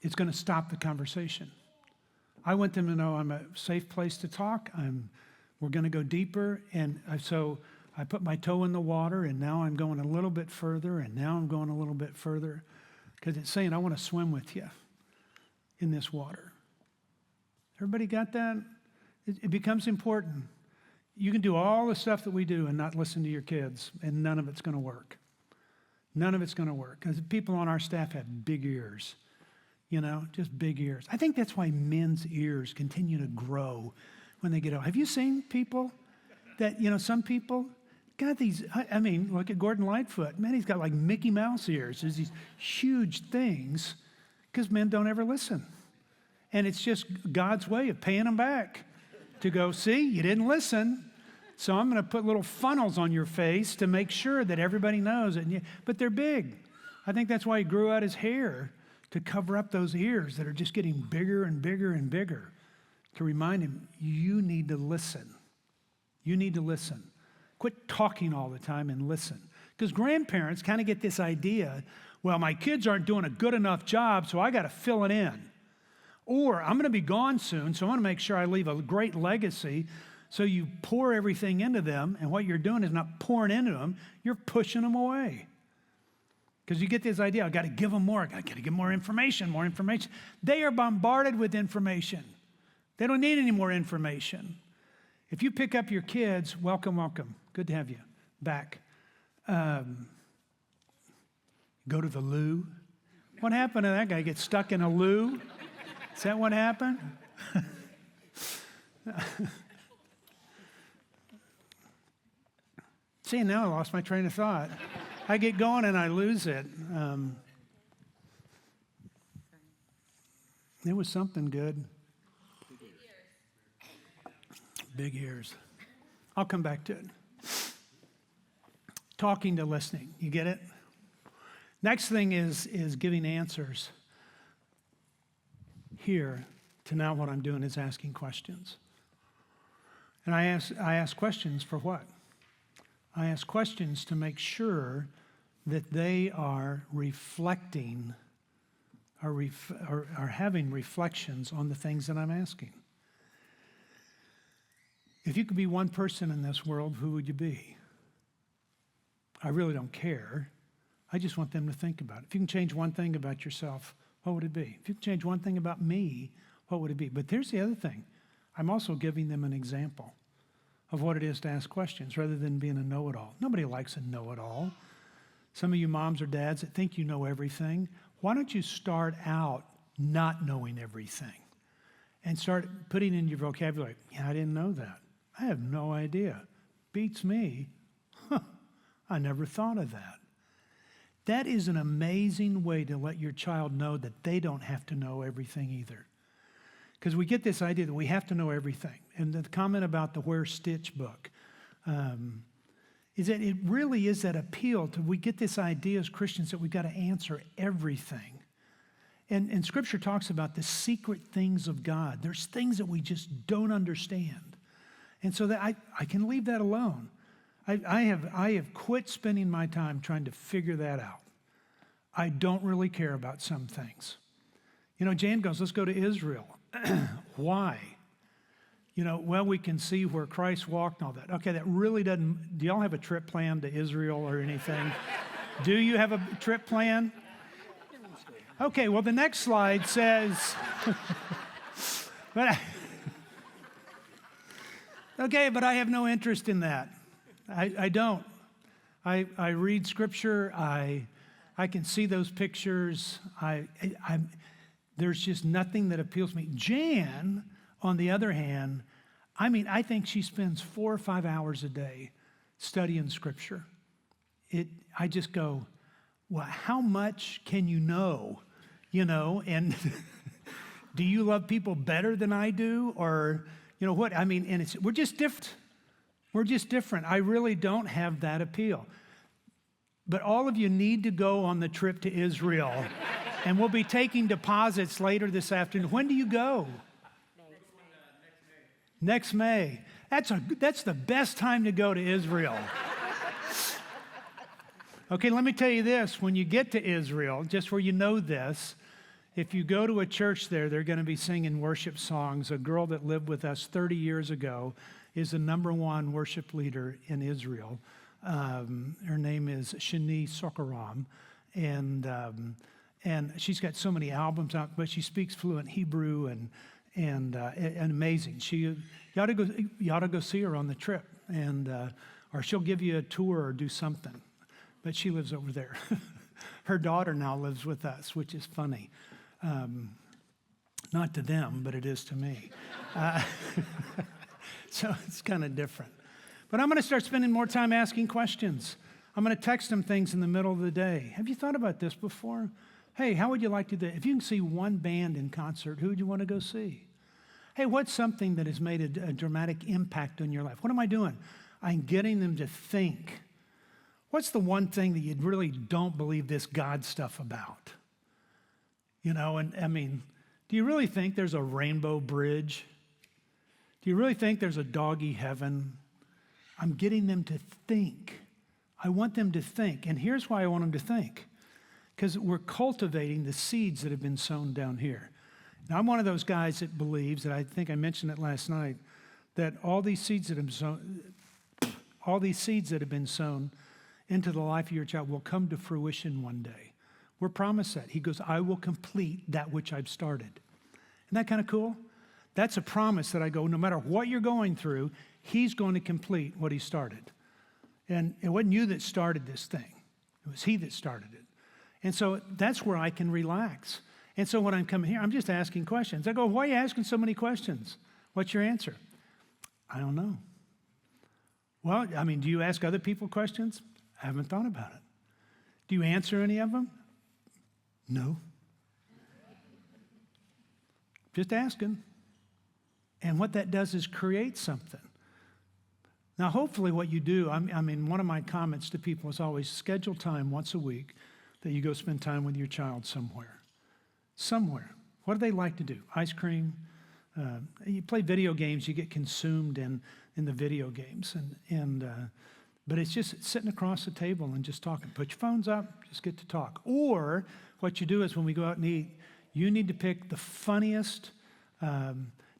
it's going to stop the conversation. I want them to know I'm a safe place to talk. We're going to go deeper. And so I put my toe in the water, and now I'm going a little bit further, and now I'm going a little bit further. Because it's saying, I want to swim with you in this water. Everybody got that? It becomes important. You can do all the stuff that we do and not listen to your kids, and none of it's going to work. None of it's going to work. Because people on our staff have big ears. Just big ears. I think that's why men's ears continue to grow when they get old. Have you seen people that, some people got these, look at Gordon Lightfoot. Man, he's got like Mickey Mouse ears. There's these huge things because men don't ever listen. And it's just God's way of paying them back to go, see, you didn't listen. So I'm going to put little funnels on your face to make sure that everybody knows it. But they're big. I think that's why he grew out his hair, to cover up those ears that are just getting bigger and bigger and bigger, to remind him, you need to listen. You need to listen. Quit talking all the time and listen. Because grandparents kind of get this idea, well, my kids aren't doing a good enough job, so I got to fill it in. Or I'm going to be gone soon, so I want to make sure I leave a great legacy. So you pour everything into them, and what you're doing is not pouring into them, you're pushing them away. Because you get this idea, I got to give them more. I got to give more information, more information. They are bombarded with information. They don't need any more information. If you pick up your kids, welcome, welcome. Good to have you back. Go to the loo. What happened to that guy? Get stuck in a loo? Is that what happened? See, now I lost my train of thought. I get going and I lose it. It was something good. Big ears. I'll come back to it. Talking to listening. You get it? Next thing is giving answers. Here, to now what I'm doing is asking questions. And I ask questions for what? I ask questions to make sure that they are reflecting or having reflections on the things that I'm asking. If you could be one person in this world, who would you be? I really don't care. I just want them to think about it. If you can change one thing about yourself, what would it be? If you can change one thing about me, what would it be? But there's the other thing. I'm also giving them an example of what it is to ask questions rather than being a know-it-all. Nobody likes a know-it-all. Some of you moms or dads that think you know everything, why don't you start out not knowing everything and start putting in your vocabulary, yeah, I didn't know that. I have no idea. Beats me. Huh, I never thought of that. That is an amazing way to let your child know that they don't have to know everything either. Because we get this idea that we have to know everything. And the comment about the Where Stitch book is that it really is that appeal to, we get this idea as Christians that we've got to answer everything. And Scripture talks about the secret things of God. There's things that we just don't understand. And so that I can leave that alone. I have quit spending my time trying to figure that out. I don't really care about some things. Jan goes, let's go to Israel. Why? Well, we can see where Christ walked and all that. Okay, that really doesn't, do y'all have a trip planned to Israel or anything? Do you have a trip plan? Okay, well, the next slide says, but I have no interest in that. I don't. I read Scripture. I can see those pictures. There's just nothing that appeals to me. Jan, on the other hand, I think she spends 4 or 5 hours a day studying Scripture. I just go, well, how much can you know? And do you love people better than I do? Or, what? And we're just different. We're just different. I really don't have that appeal. But all of you need to go on the trip to Israel. And we'll be taking deposits later this afternoon. When do you go? Next May. That's the best time to go to Israel. Okay, let me tell you this. When you get to Israel, just where you know this, if you go to a church there, they're going to be singing worship songs. A girl that lived with us 30 years ago is the #1 worship leader in Israel. Her name is Shani Sokaram. And she's got so many albums out, but she speaks fluent Hebrew and amazing. You ought to go see her on the trip, or she'll give you a tour or do something. But she lives over there. Her daughter now lives with us, which is funny. Not to them, but it is to me. So it's kind of different. But I'm going to start spending more time asking questions. I'm going to text them things in the middle of the day. Have you thought about this before? Hey, how would you like to do? If you can see one band in concert, who would you want to go see? Hey, what's something that has made a dramatic impact on your life? What am I doing? I'm getting them to think. What's the one thing that you really don't believe this God stuff about? Do you really think there's a rainbow bridge? Do you really think there's a doggy heaven? I'm getting them to think. I want them to think. And here's why I want them to think. Because we're cultivating the seeds that have been sown down here. Now, I'm one of those guys that believes, that I think I mentioned it last night, that all these seeds that have been sown into the life of your child will come to fruition one day. We're promised that. He goes, I will complete that which I've started. Isn't that kind of cool? That's a promise that I go, no matter what you're going through, He's going to complete what He started. And it wasn't you that started this thing. It was He that started it. And so that's where I can relax. And so when I'm coming here, I'm just asking questions. I go, why are you asking so many questions? What's your answer? I don't know. Well, do you ask other people questions? I haven't thought about it. Do you answer any of them? No. Just asking. And what that does is create something. Now, hopefully what you do, one of my comments to people is always schedule time once a week that you go spend time with your child somewhere. Somewhere. What do they like to do? Ice cream? You play video games, you get consumed in the video games. But it's just sitting across the table and just talking. Put your phones up, just get to talk. Or what you do is when we go out and eat, you need to pick the funniest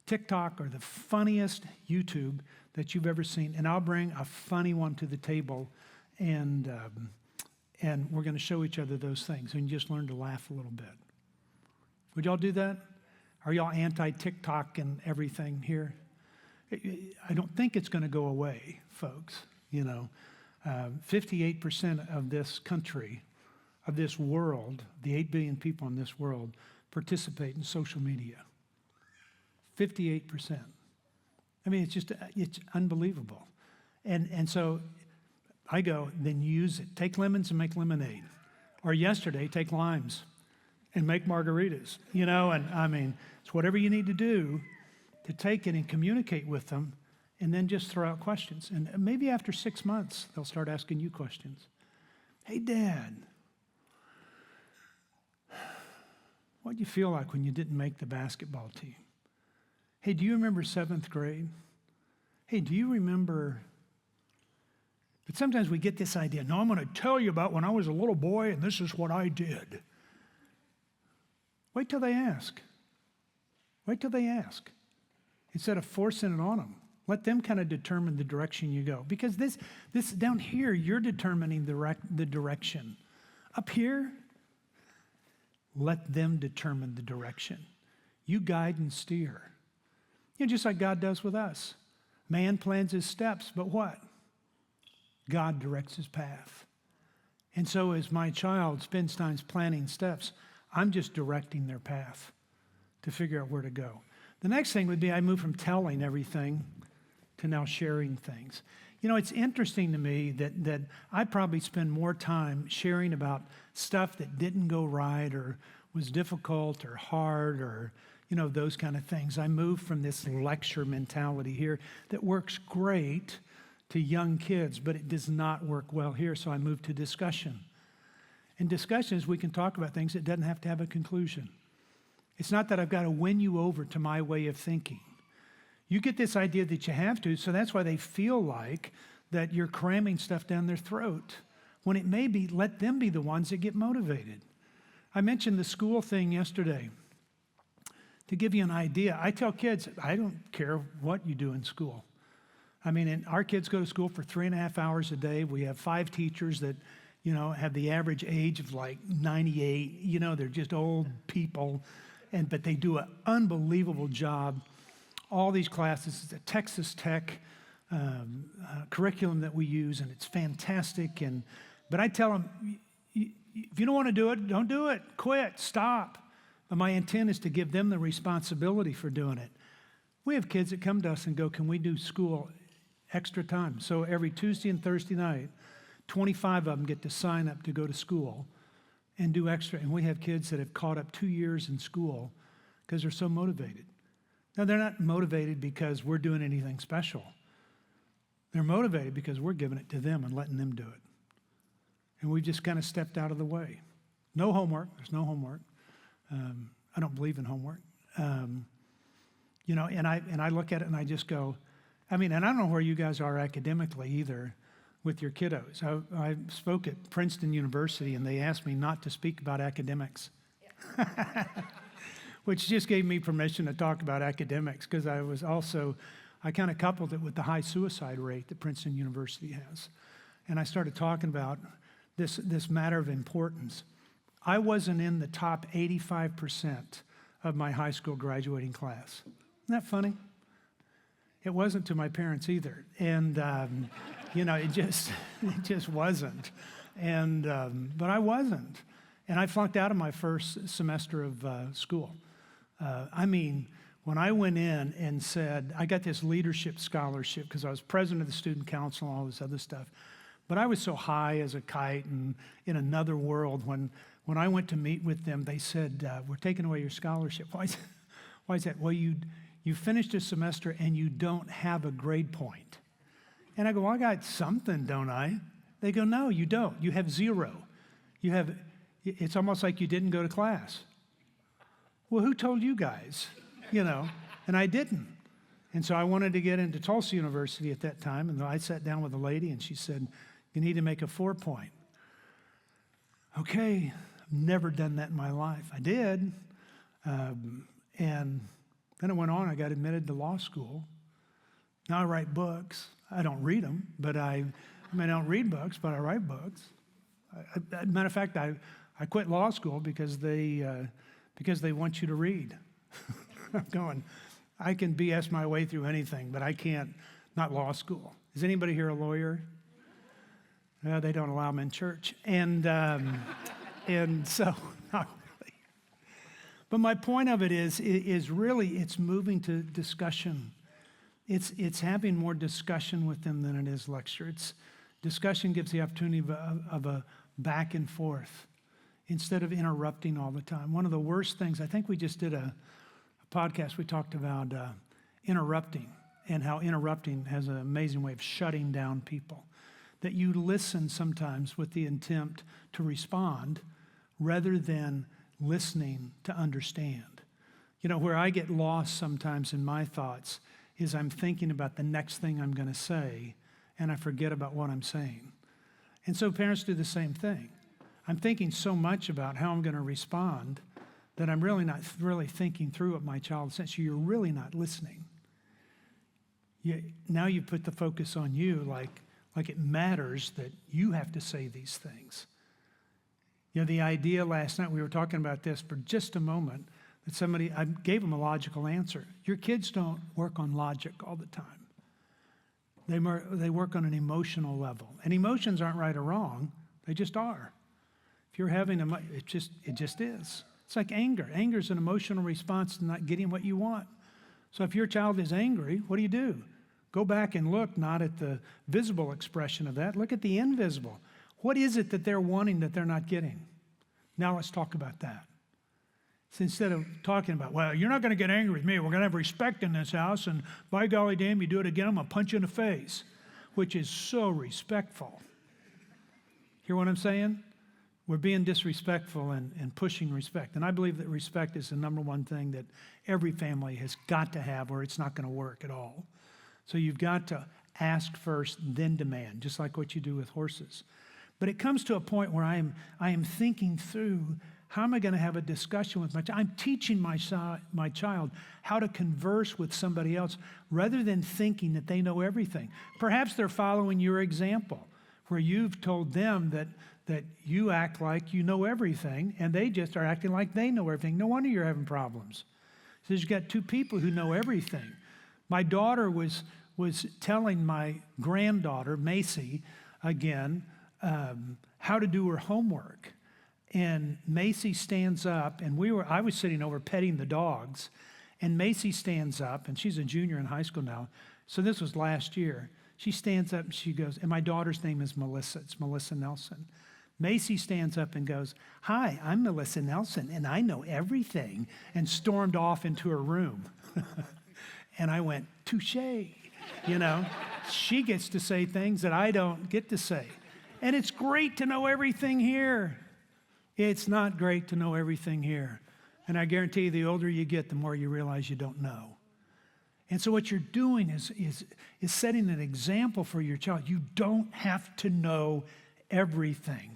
TikTok or the funniest YouTube that you've ever seen. And I'll bring a funny one to the table, and we're going to show each other those things and just learn to laugh a little bit. Would y'all do that? Are y'all anti-TikTok and everything here? I don't think it's going to go away, folks. 58% of this country, of this world, the 8 billion people in this world, participate in social media. 58%. I mean, it's unbelievable. And so I go, then use it. Take lemons and make lemonade. Or yesterday, take limes and make margaritas. And I mean, it's whatever you need to do to take it and communicate with them, and then just throw out questions. And maybe after 6 months, they'll start asking you questions. Hey, Dad, what'd you feel like when you didn't make the basketball team? Hey, do you remember 7th grade? Hey, do you remember? But sometimes we get this idea, no, I'm going to tell you about when I was a little boy and this is what I did. Wait till they ask. Wait till they ask. Instead of forcing it on them. Let them kind of determine the direction you go. Because this down here, you're determining the direction. Up here, let them determine the direction. You guide and steer. Just like God does with us. Man plans his steps, but what? God directs his path. And so as my child spends time planning steps, I'm just directing their path to figure out where to go. The next thing would be I move from telling everything to now sharing things. It's interesting to me that I probably spend more time sharing about stuff that didn't go right or was difficult or hard or, those kind of things. I move from this lecture mentality here that works great to young kids, but it does not work well here, so I move to discussion. In discussions, we can talk about things that doesn't have to have a conclusion. It's not that I've got to win you over to my way of thinking. You get this idea that you have to, so that's why they feel like that you're cramming stuff down their throat, when it may be, let them be the ones that get motivated. I mentioned the school thing yesterday. To give you an idea, I tell kids, I don't care what you do in school. I mean, and our kids go to school for 3.5 hours a day. We have 5 teachers that, have the average age of like 98. They're just old people, but they do an unbelievable job. All these classes, it's a Texas Tech curriculum that we use, and it's fantastic. But I tell them, if you don't want to do it, don't do it. Quit, stop. But my intent is to give them the responsibility for doing it. We have kids that come to us and go, can we do school extra time? So every Tuesday and Thursday night, 25 of them get to sign up to go to school and do extra. And we have kids that have caught up 2 years in school because they're so motivated. Now, they're not motivated because we're doing anything special. They're motivated because we're giving it to them and letting them do it. And we've just kind of stepped out of the way. No homework. There's no homework. I don't believe in homework. And I look at it and I just go, and I don't know where you guys are academically either with your kiddos. I spoke at Princeton University and they asked me not to speak about academics, which just gave me permission to talk about academics because I kind of coupled it with the high suicide rate that Princeton University has. And I started talking about this matter of importance. I wasn't in the top 85% of my high school graduating class. Isn't that funny? It wasn't to my parents either. And, it just wasn't. But I wasn't. And I flunked out of my first semester of school. When I went in and said, I got this leadership scholarship because I was president of the student council and all this other stuff. But I was so high as a kite and in another world when I went to meet with them, they said, we're taking away your scholarship. Why is that? Well, you finished a semester and you don't have a grade point. And I go, well, I got something, don't I? They go, no, you don't. You have 0. It's almost like you didn't go to class. Well, who told you guys? And I didn't. And so I wanted to get into Tulsa University at that time, and I sat down with a lady and she said, you need to make a 4-point. Okay, I've never done that in my life. I did. And then it went on. I got admitted to law school. Now I write books. I don't read them, but I don't read books, but I write books. Matter of fact, I quit law school because they want you to read. I'm going, I can BS my way through anything, but I can't, not law school. Is anybody here a lawyer? They don't allow them in church. And so, not really. But my point of it is really it's moving to discussion. It's having more discussion with them than it is lecture. Discussion gives the opportunity of a back and forth instead of interrupting all the time. One of the worst things, I think we just did a podcast, we talked about interrupting and how interrupting has an amazing way of shutting down people. That you listen sometimes with the intent to respond rather than listening to understand. You know, where I get lost sometimes in my thoughts is I'm thinking about the next thing I'm going to say, and I forget about what I'm saying. And so parents do the same thing. I'm thinking so much about how I'm going to respond that I'm really not really thinking through what my child says. So you're really not listening. Now you put the focus on you like it matters that you have to say these things. You know, the idea last night, we were talking about this for just a moment, that I gave them a logical answer. Your kids don't work on logic all the time. They work on an emotional level. And emotions aren't right or wrong, they just are. If you're having it just is. It's like anger. Anger is an emotional response to not getting what you want. So if your child is angry, what do? Go back and look not at the visible expression of that, look at the invisible. What is it that they're wanting that they're not getting? Now let's talk about that. So instead of talking about, well, you're not going to get angry with me, we're going to have respect in this house, and by golly damn, you do it again, I'm going to punch you in the face, which is so respectful. Hear what I'm saying? We're being disrespectful and pushing respect. And I believe that respect is the number one thing that every family has got to have, or it's not going to work at all. So you've got to ask first, then demand, just like what you do with horses. But it comes to a point where I am thinking through, how am I going to have a discussion with my child? I'm teaching my child how to converse with somebody else rather than thinking that they know everything. Perhaps they're following your example, where you've told them that you act like you know everything, and they just are acting like they know everything. No wonder you're having problems. So you've got two people who know everything. My daughter was telling my granddaughter, Macy, again, how to do her homework. And Macy stands up, and I was sitting over petting the dogs, and Macy stands up, and she's a junior in high school now, so this was last year. She stands up and she goes, and my daughter's name is Melissa. It's Melissa Nelson. Macy stands up and goes, "Hi, I'm Melissa Nelson, and I know everything," and stormed off into her room. And I went, touche, you know. She gets to say things that I don't get to say. And it's great to know everything here. It's not great to know everything here. And I guarantee you, the older you get, the more you realize you don't know. And so what you're doing is setting an example for your child. You don't have to know everything.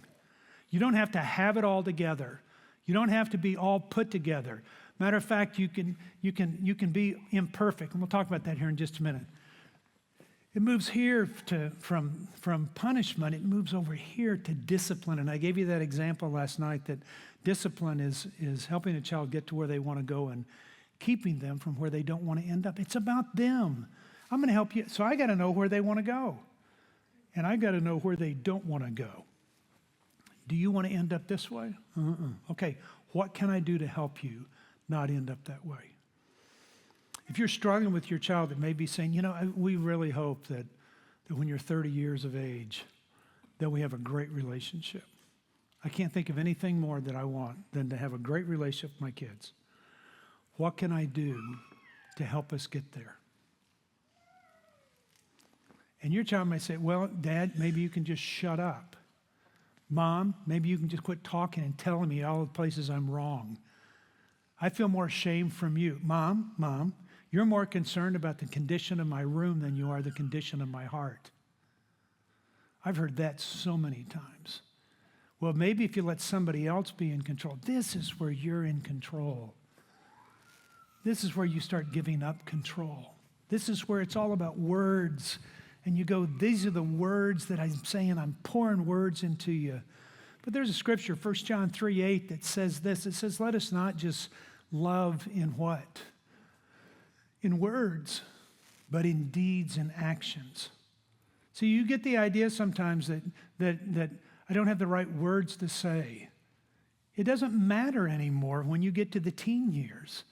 You don't have to have it all together. You don't have to be all put together. Matter of fact, you can be imperfect, and we'll talk about that here in just a minute. It moves here from punishment, it moves over here to discipline. And I gave you that example last night that discipline is helping a child get to where they want to go and keeping them from where they don't want to end up. It's about them. I'm going to help you. So I got to know where they want to go. And I got to know where they don't want to go. Do you want to end up this way? Okay, what can I do to help you not end up that way? If you're struggling with your child that may be saying, you know, we really hope that when you're 30 years of age, that we have a great relationship. I can't think of anything more that I want than to have a great relationship with my kids. What can I do to help us get there? And your child might say, well, Dad, maybe you can just shut up. Mom, maybe you can just quit talking and telling me all the places I'm wrong. I feel more shame from you. Mom, you're more concerned about the condition of my room than you are the condition of my heart. I've heard that so many times. Well, maybe if you let somebody else be in control, this is where you're in control. This is where you start giving up control. This is where it's all about words. And you go, these are the words that I'm saying. I'm pouring words into you. But there's a scripture, 1 John 3:8, that says this. It says, let us not just love in what? in words, but in deeds and actions. So you get the idea sometimes that I don't have the right words to say. It doesn't matter anymore when you get to the teen years.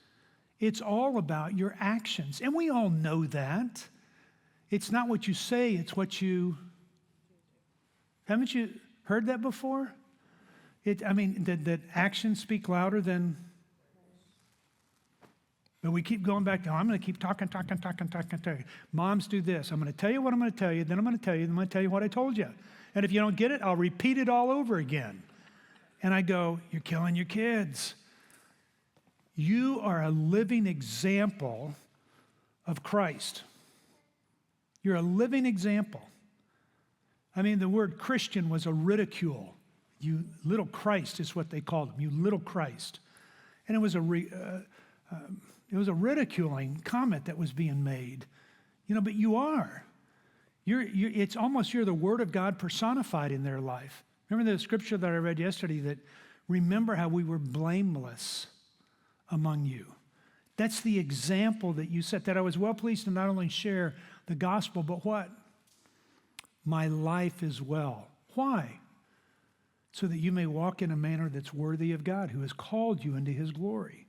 It's all about your actions. And we all know that. It's not what you say, it's what you... Haven't you heard that before? That actions speak louder than... But we keep going back to, I'm going to keep talking. Moms do this. I'm going to tell you what I'm going to tell you, then I'm going to tell you, then I'm going to tell you what I told you. And if you don't get it, I'll repeat it all over again. And I go, you're killing your kids. You are a living example of Christ. You're a living example. The word Christian was a ridicule. You little Christ is what they called him. You little Christ. And it was a ridiculing comment that was being made. But you are. It's almost you're the Word of God personified in their life. Remember the scripture that I read yesterday that remember how we were blameless among you. That's the example that you set, that I was well pleased to not only share the gospel, but what? My life as well. Why? So that you may walk in a manner that's worthy of God, who has called you into his glory.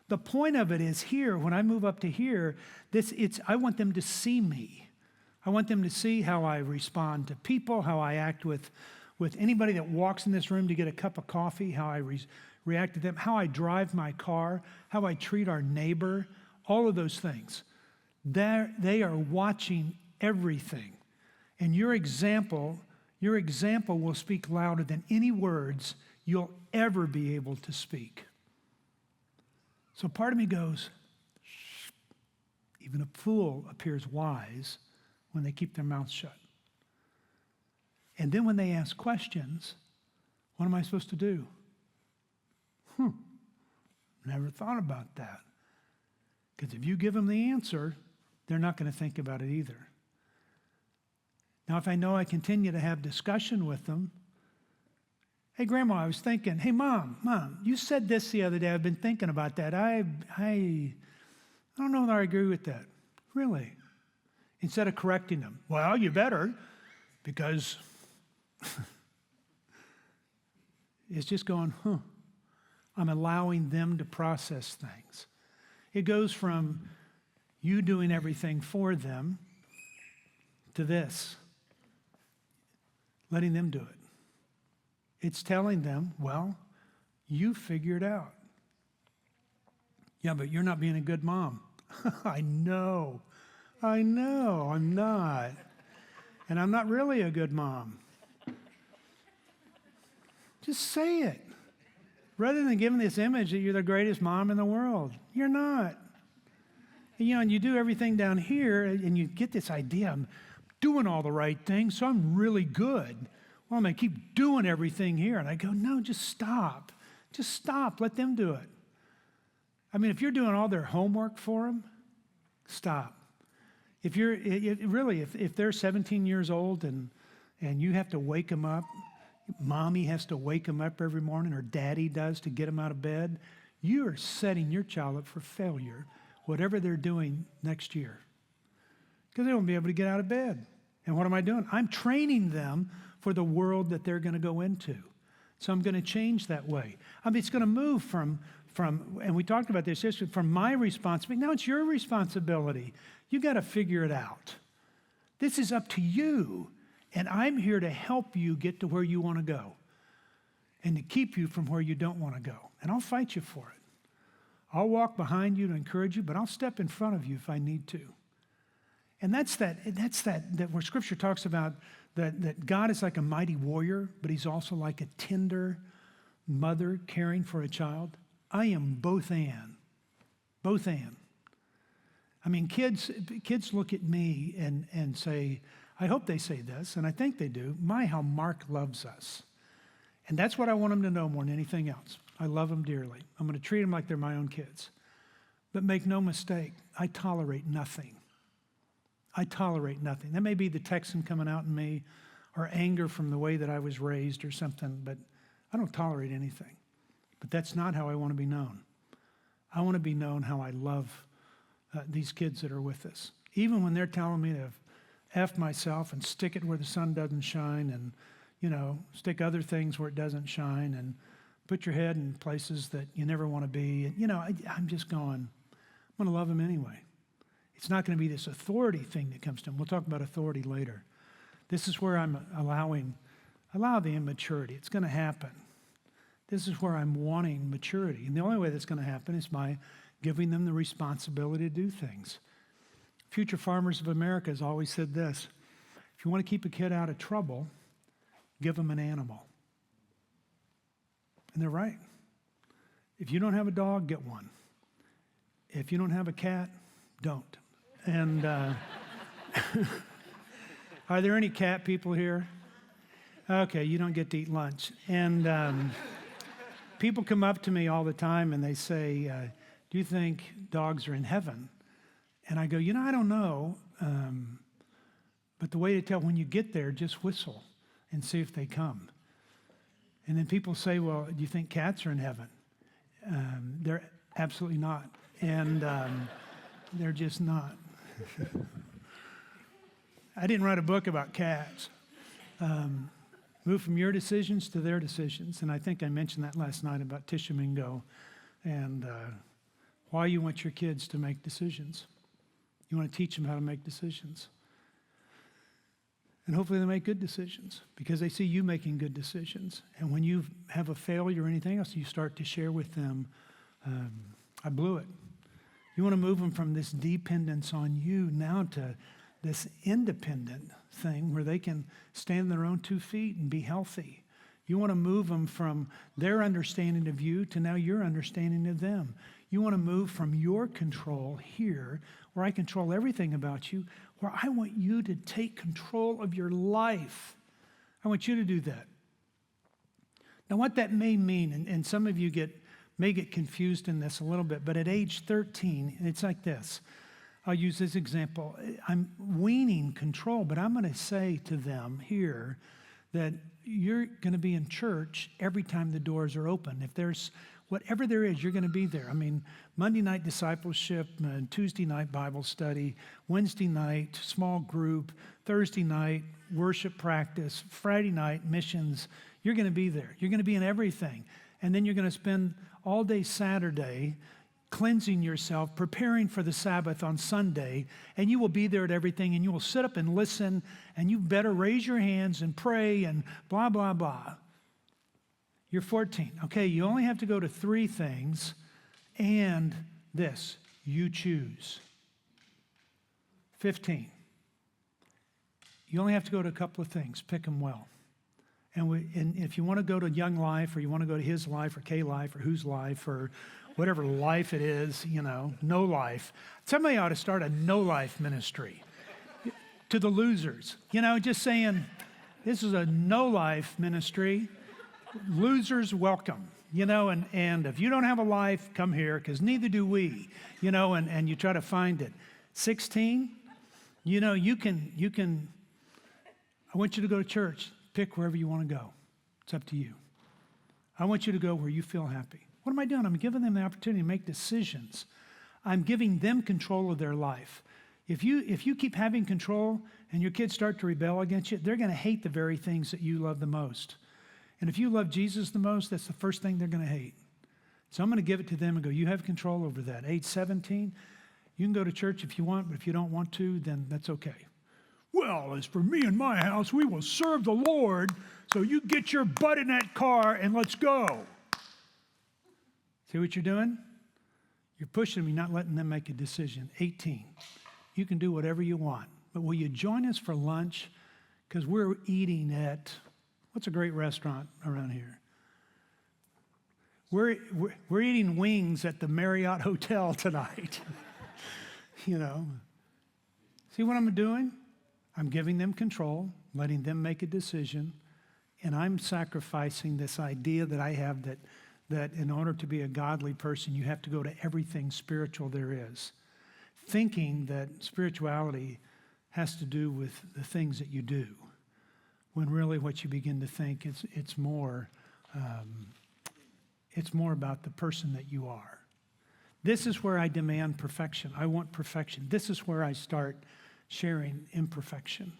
The point of it is here, when I move up to here, I want them to see me. I want them to see how I respond to people, how I act with anybody that walks in this room to get a cup of coffee, how I react to them, how I drive my car, how I treat our neighbor, all of those things. They are watching everything. And your example will speak louder than any words you'll ever be able to speak. So part of me goes, shh, even a fool appears wise when they keep their mouths shut. And then when they ask questions, what am I supposed to do? Never thought about that. Because if you give them the answer, they're not going to think about it either. Now, if I know I continue to have discussion with them, hey, Grandma, I was thinking, hey, Mom, you said this the other day. I've been thinking about that. I don't know that I agree with that. Really? Instead of correcting them, well, you better, because it's just going, I'm allowing them to process things. It goes from you doing everything for them to this, letting them do it. It's telling them, well, you figure it out. Yeah, but you're not being a good mom. I know, I'm not. And I'm not really a good mom. Just say it. Rather than giving this image that you're the greatest mom in the world. You're not. And you do everything down here, and you get this idea, I'm doing all the right things, so I'm really good. Well, I'm going to keep doing everything here. And I go, no, just stop. Just stop. Let them do it. If you're doing all their homework for them, stop. If they're 17 years old and you have to wake them up, mommy has to wake them up every morning, or daddy does to get them out of bed, you are setting your child up for failure, whatever they're doing next year. Because they won't be able to get out of bed. And what am I doing? I'm training them for the world that they're going to go into. So I'm going to change that way. It's going to move from, and we talked about this yesterday, from my responsibility. Now it's your responsibility. You got to figure it out. This is up to you. And I'm here to help you get to where you want to go and to keep you from where you don't want to go. And I'll fight you for it. I'll walk behind you to encourage you, but I'll step in front of you if I need to. And that's that where Scripture talks about that God is like a mighty warrior, but he's also like a tender mother caring for a child. I am both and. Both and. Kids look at me and say, I hope they say this, and I think they do, how Mark loves us. And that's what I want them to know more than anything else. I love them dearly. I'm going to treat them like they're my own kids. But make no mistake, I tolerate nothing. I tolerate nothing. That may be the Texan coming out in me, or anger from the way that I was raised or something, but I don't tolerate anything. But that's not how I want to be known. I want to be known how I love these kids that are with us. Even when they're telling me to F myself and stick it where the sun doesn't shine and, stick other things where it doesn't shine and put your head in places that you never want to be. And, I'm just going, I'm going to love them anyway. It's not going to be this authority thing that comes to them. We'll talk about authority later. This is where I'm allow the immaturity. It's going to happen. This is where I'm wanting maturity. And the only way that's going to happen is by giving them the responsibility to do things. Future Farmers of America has always said this: if you want to keep a kid out of trouble, give them an animal. And they're right. If you don't have a dog, get one. If you don't have a cat, don't. And are there any cat people here? Okay, you don't get to eat lunch. And people come up to me all the time and they say, do you think dogs are in heaven? And I go, I don't know. But the way to tell when you get there, just whistle and see if they come. And then people say, well, do you think cats are in heaven? They're absolutely not. And they're just not. I didn't write a book about cats. Move from your decisions to their decisions. And I think I mentioned that last night about Tishomingo and why you want your kids to make decisions. You want to teach them how to make decisions. And hopefully they make good decisions because they see you making good decisions. And when you have a failure or anything else, you start to share with them, I blew it. You want to move them from this dependence on you now to this independent thing where they can stand on their own 2 feet and be healthy. You want to move them from their understanding of you to now your understanding of them. You want to move from your control here, where I control everything about you, where I want you to take control of your life. I want you to do that. Now, what that may mean, and some of you may get confused in this a little bit, but at age 13, it's like this. I'll use this example. I'm weaning control, but I'm going to say to them here that you're going to be in church every time the doors are open. If there's whatever there is, you're going to be there. I mean, Monday night discipleship, Tuesday night Bible study, Wednesday night small group, Thursday night worship practice, Friday night missions. You're going to be there. You're going to be in everything. And then you're going to spend all day Saturday cleansing yourself, preparing for the Sabbath on Sunday, and you will be there at everything, and you will sit up and listen, and you better raise your hands and pray and blah, blah, blah. You're 14. Okay, you only have to go to 3 things, and this, you choose. 15. You only have to go to a couple of things. Pick them well. And if you want to go to Young Life, or you want to go to His Life, or K Life, or Whose Life, or whatever life it is, no life. Somebody ought to start a no life ministry to the losers. Just saying, this is a no life ministry. Losers welcome. And if you don't have a life, come here, because neither do we. And you try to find it. 16, you can. I want you to go to church. Pick wherever you want to go. It's up to you. I want you to go where you feel happy. What am I doing? I'm giving them the opportunity to make decisions. I'm giving them control of their life. If you keep having control and your kids start to rebel against you, they're going to hate the very things that you love the most. And if you love Jesus the most, that's the first thing they're going to hate. So I'm going to give it to them and go, you have control over that. Age 17, you can go to church if you want, but if you don't want to, then that's okay. Well, as for me and my house, we will serve the Lord, so you get your butt in that car and let's go. See what you're doing? You're pushing them, you're not letting them make a decision. 18, you can do whatever you want, but will you join us for lunch? Because we're eating at, what's a great restaurant around here? We're eating wings at the Marriott Hotel tonight. See what I'm doing? I'm giving them control, letting them make a decision, and I'm sacrificing this idea that I have that in order to be a godly person, you have to go to everything spiritual there is. Thinking that spirituality has to do with the things that you do, when really what you begin to think, it's more about the person that you are. This is where I demand perfection. I want perfection. This is where I start sharing imperfection.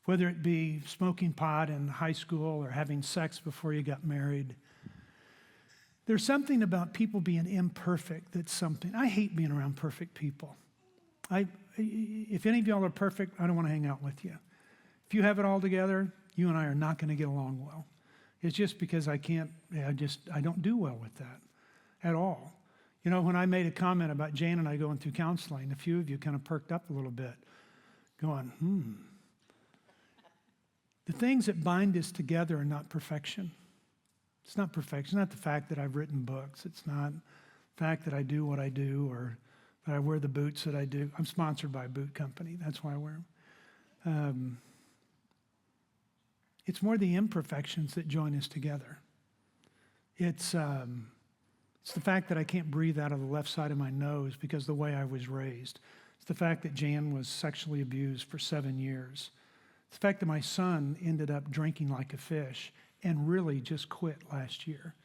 Whether it be smoking pot in high school or having sex before you got married. There's something about people being imperfect that's something. I hate being around perfect people. If any of y'all are perfect, I don't want to hang out with you. If you have it all together, you and I are not going to get along well. It's just because I don't do well with that at all. You know, when I made a comment about Jane and I going through counseling, a few of you kind of perked up a little bit, going, The things that bind us together are not perfection. It's not perfection. It's not the fact that I've written books. It's not the fact that I do what I do or that I wear the boots that I do. I'm sponsored by a boot company. That's why I wear them. It's more the imperfections that join us together. It's the fact that I can't breathe out of the left side of my nose because of the way I was raised. It's the fact that Jan was sexually abused for 7 years. It's the fact that my son ended up drinking like a fish and really just quit last year.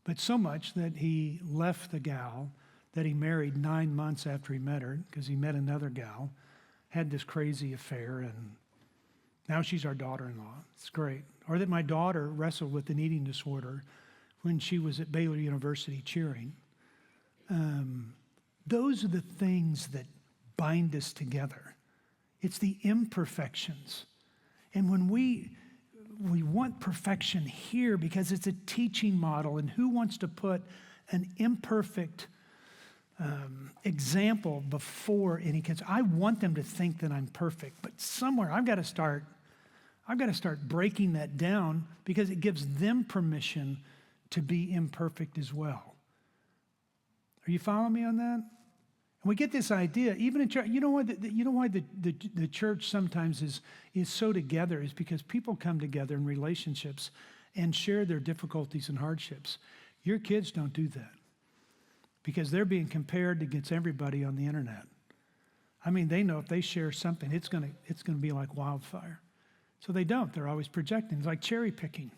But so much that he left the gal that he married 9 months after he met her because he met another gal, had this crazy affair, and now she's our daughter-in-law. It's great. Or that my daughter wrestled with an eating disorder when she was at Baylor University cheering. Those are the things that bind us together. It's the imperfections. And when we want perfection here because it's a teaching model, and who wants to put an imperfect example before any kids? I want them to think that I'm perfect, but somewhere I've got to start breaking that down because it gives them permission to be imperfect as well. Are you following me on that? And we get this idea, even in church. You know why the church sometimes is so together is because people come together in relationships and share their difficulties and hardships. Your kids don't do that because they're being compared against everybody on the internet. I mean, they know if they share something, it's gonna be like wildfire. So they don't. They're always projecting. It's like cherry picking.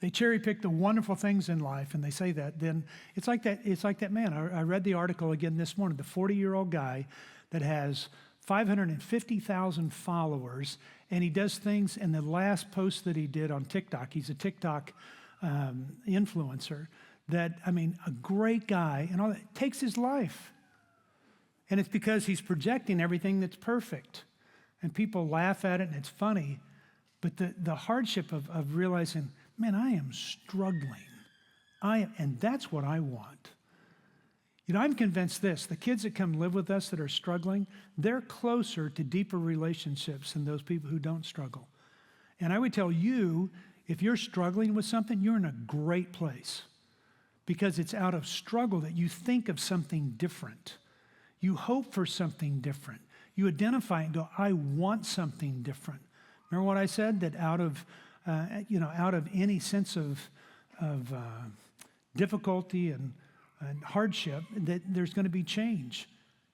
They cherry pick the wonderful things in life, and they say that. Then it's like that man. I read the article again this morning. The 40-year-old guy that has 550,000 followers, and he does things. And the last post that he did on TikTok, he's a TikTok influencer. A great guy, and all that takes his life, and it's because he's projecting everything that's perfect, and people laugh at it, and it's funny. But the hardship of realizing, man, I am struggling. And that's what I want. You know, I'm convinced the kids that come live with us that are struggling, they're closer to deeper relationships than those people who don't struggle. And I would tell you, if you're struggling with something, you're in a great place because it's out of struggle that you think of something different. You hope for something different. You identify and go, I want something different. Remember what I said? That out of any sense of difficulty and hardship, that there's going to be change.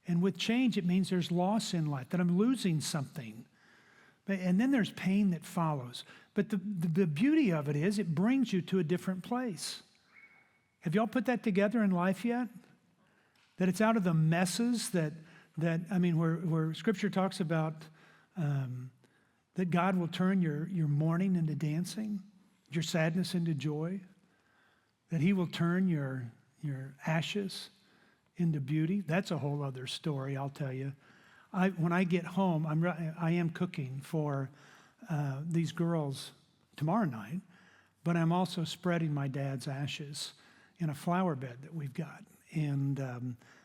And with change, it means there's loss in life, that I'm losing something. And then there's pain that follows. But the beauty of it is it brings you to a different place. Have y'all put that together in life yet? That it's out of the messes where Scripture talks about that God will turn your mourning into dancing, your sadness into joy, that he will turn your ashes into beauty. That's a whole other story, I'll tell you. When I get home, I am cooking for these girls tomorrow night, but I'm also spreading my dad's ashes in a flower bed that we've got. And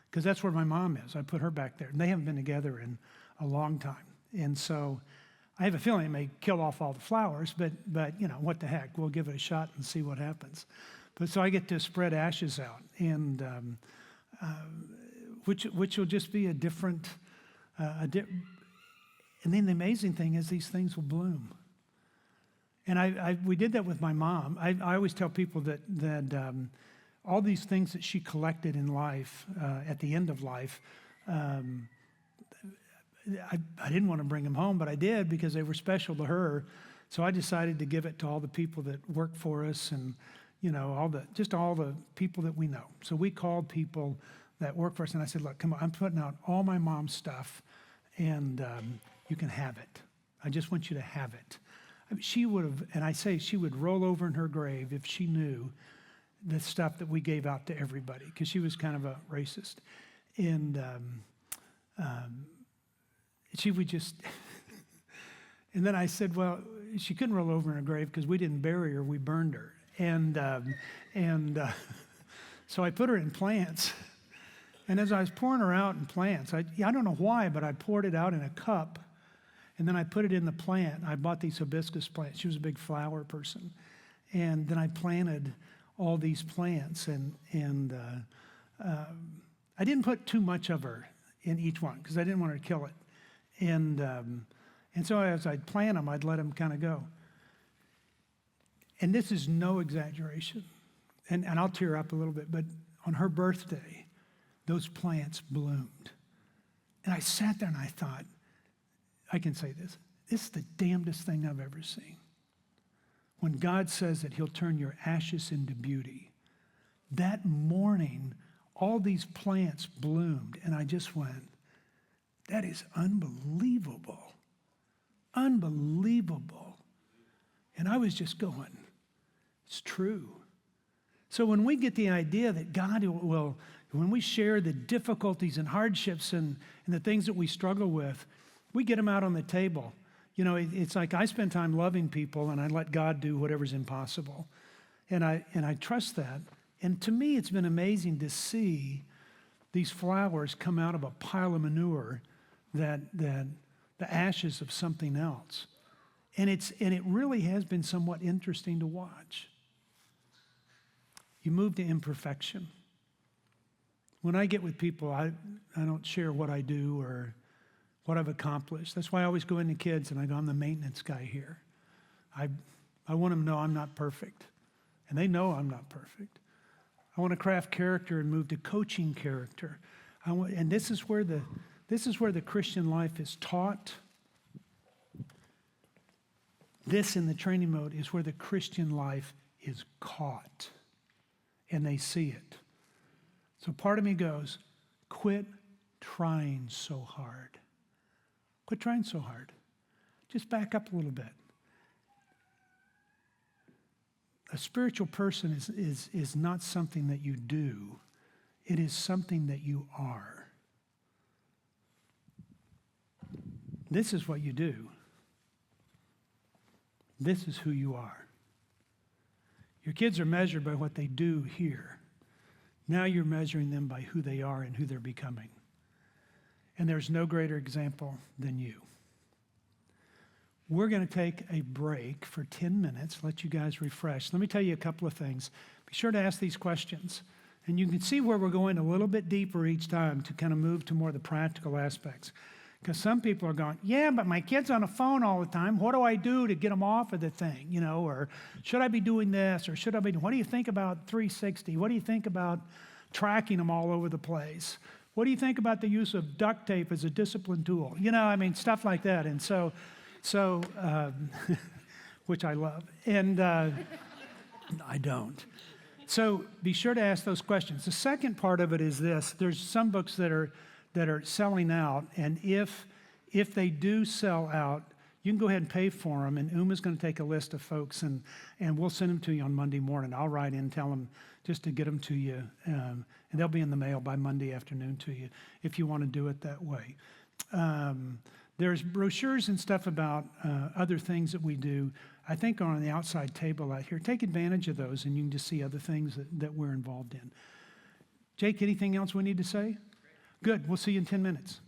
because that's where my mom is. I put her back there. And they haven't been together in a long time. And so I have a feeling it may kill off all the flowers, but what the heck? We'll give it a shot and see what happens. But so I get to spread ashes out, and which will just be a different. And then the amazing thing is these things will bloom. And we did that with my mom. I always tell people that all these things that she collected in life at the end of life. I didn't want to bring them home, but I did because they were special to her. So I decided to give it to all the people that work for us and all the people that we know. So we called people that work for us, and I said, look, come on, I'm putting out all my mom's stuff, and you can have it. I just want you to have it. I mean, she would roll over in her grave if she knew the stuff that we gave out to everybody, because she was kind of a racist. And she would just, and then I said, well, she couldn't roll over in her grave because we didn't bury her, we burned her. And so I put her in plants. And as I was pouring her out in plants, I don't know why, but I poured it out in a cup, and then I put it in the plant. I bought these hibiscus plants. She was a big flower person. And then I planted all these plants, and I didn't put too much of her in each one because I didn't want her to kill it. And so as I'd plant them, I'd let them kind of go. And this is no exaggeration. And I'll tear up a little bit, but on her birthday, those plants bloomed. And I sat there and I thought, I can say this is the damnedest thing I've ever seen. When God says that he'll turn your ashes into beauty, that morning, all these plants bloomed, and I just went, that is unbelievable. Unbelievable. And I was just going, it's true. So when we get the idea that God will, when we share the difficulties and hardships and the things that we struggle with, we get them out on the table. It's like I spend time loving people and I let God do whatever's impossible. And I trust that. And to me, it's been amazing to see these flowers come out of a pile of manure that the ashes of something else. And it really has been somewhat interesting to watch. You move to imperfection. When I get with people, I don't share what I do or what I've accomplished. That's why I always go into kids and I go, I'm the maintenance guy here. I want them to know I'm not perfect. And they know I'm not perfect. I want to craft character and move to coaching character. And this is where the Christian life is taught. This in the training mode is where the Christian life is caught. And they see it. So part of me goes, quit trying so hard. Quit trying so hard. Just back up a little bit. A spiritual person is not something that you do. It is something that you are. This is what you do. This is who you are. Your kids are measured by what they do here. Now you're measuring them by who they are and who they're becoming. And there's no greater example than you. We're going to take a break for 10 minutes, let you guys refresh. Let me tell you a couple of things. Be sure to ask these questions. And you can see where we're going a little bit deeper each time to kind of move to more of the practical aspects. Because some people are going, yeah, but my kid's on a phone all the time. What do I do to get them off of the thing? Or should I be doing this? Or should I be, what do you think about 360? What do you think about tracking them all over the place? What do you think about the use of duct tape as a discipline tool? Stuff like that. And so which I love. And I don't. So be sure to ask those questions. The second part of it is this. There's some books that are selling out, and if they do sell out, you can go ahead and pay for them, and Uma's going to take a list of folks, and we'll send them to you on Monday morning. I'll write in, tell them just to get them to you, and they'll be in the mail by Monday afternoon to you if you want to do it that way. There's brochures and stuff about other things that we do, I think are on the outside table out here. Take advantage of those, and you can just see other things that we're involved in. Jake, anything else we need to say? Good. We'll see you in 10 minutes.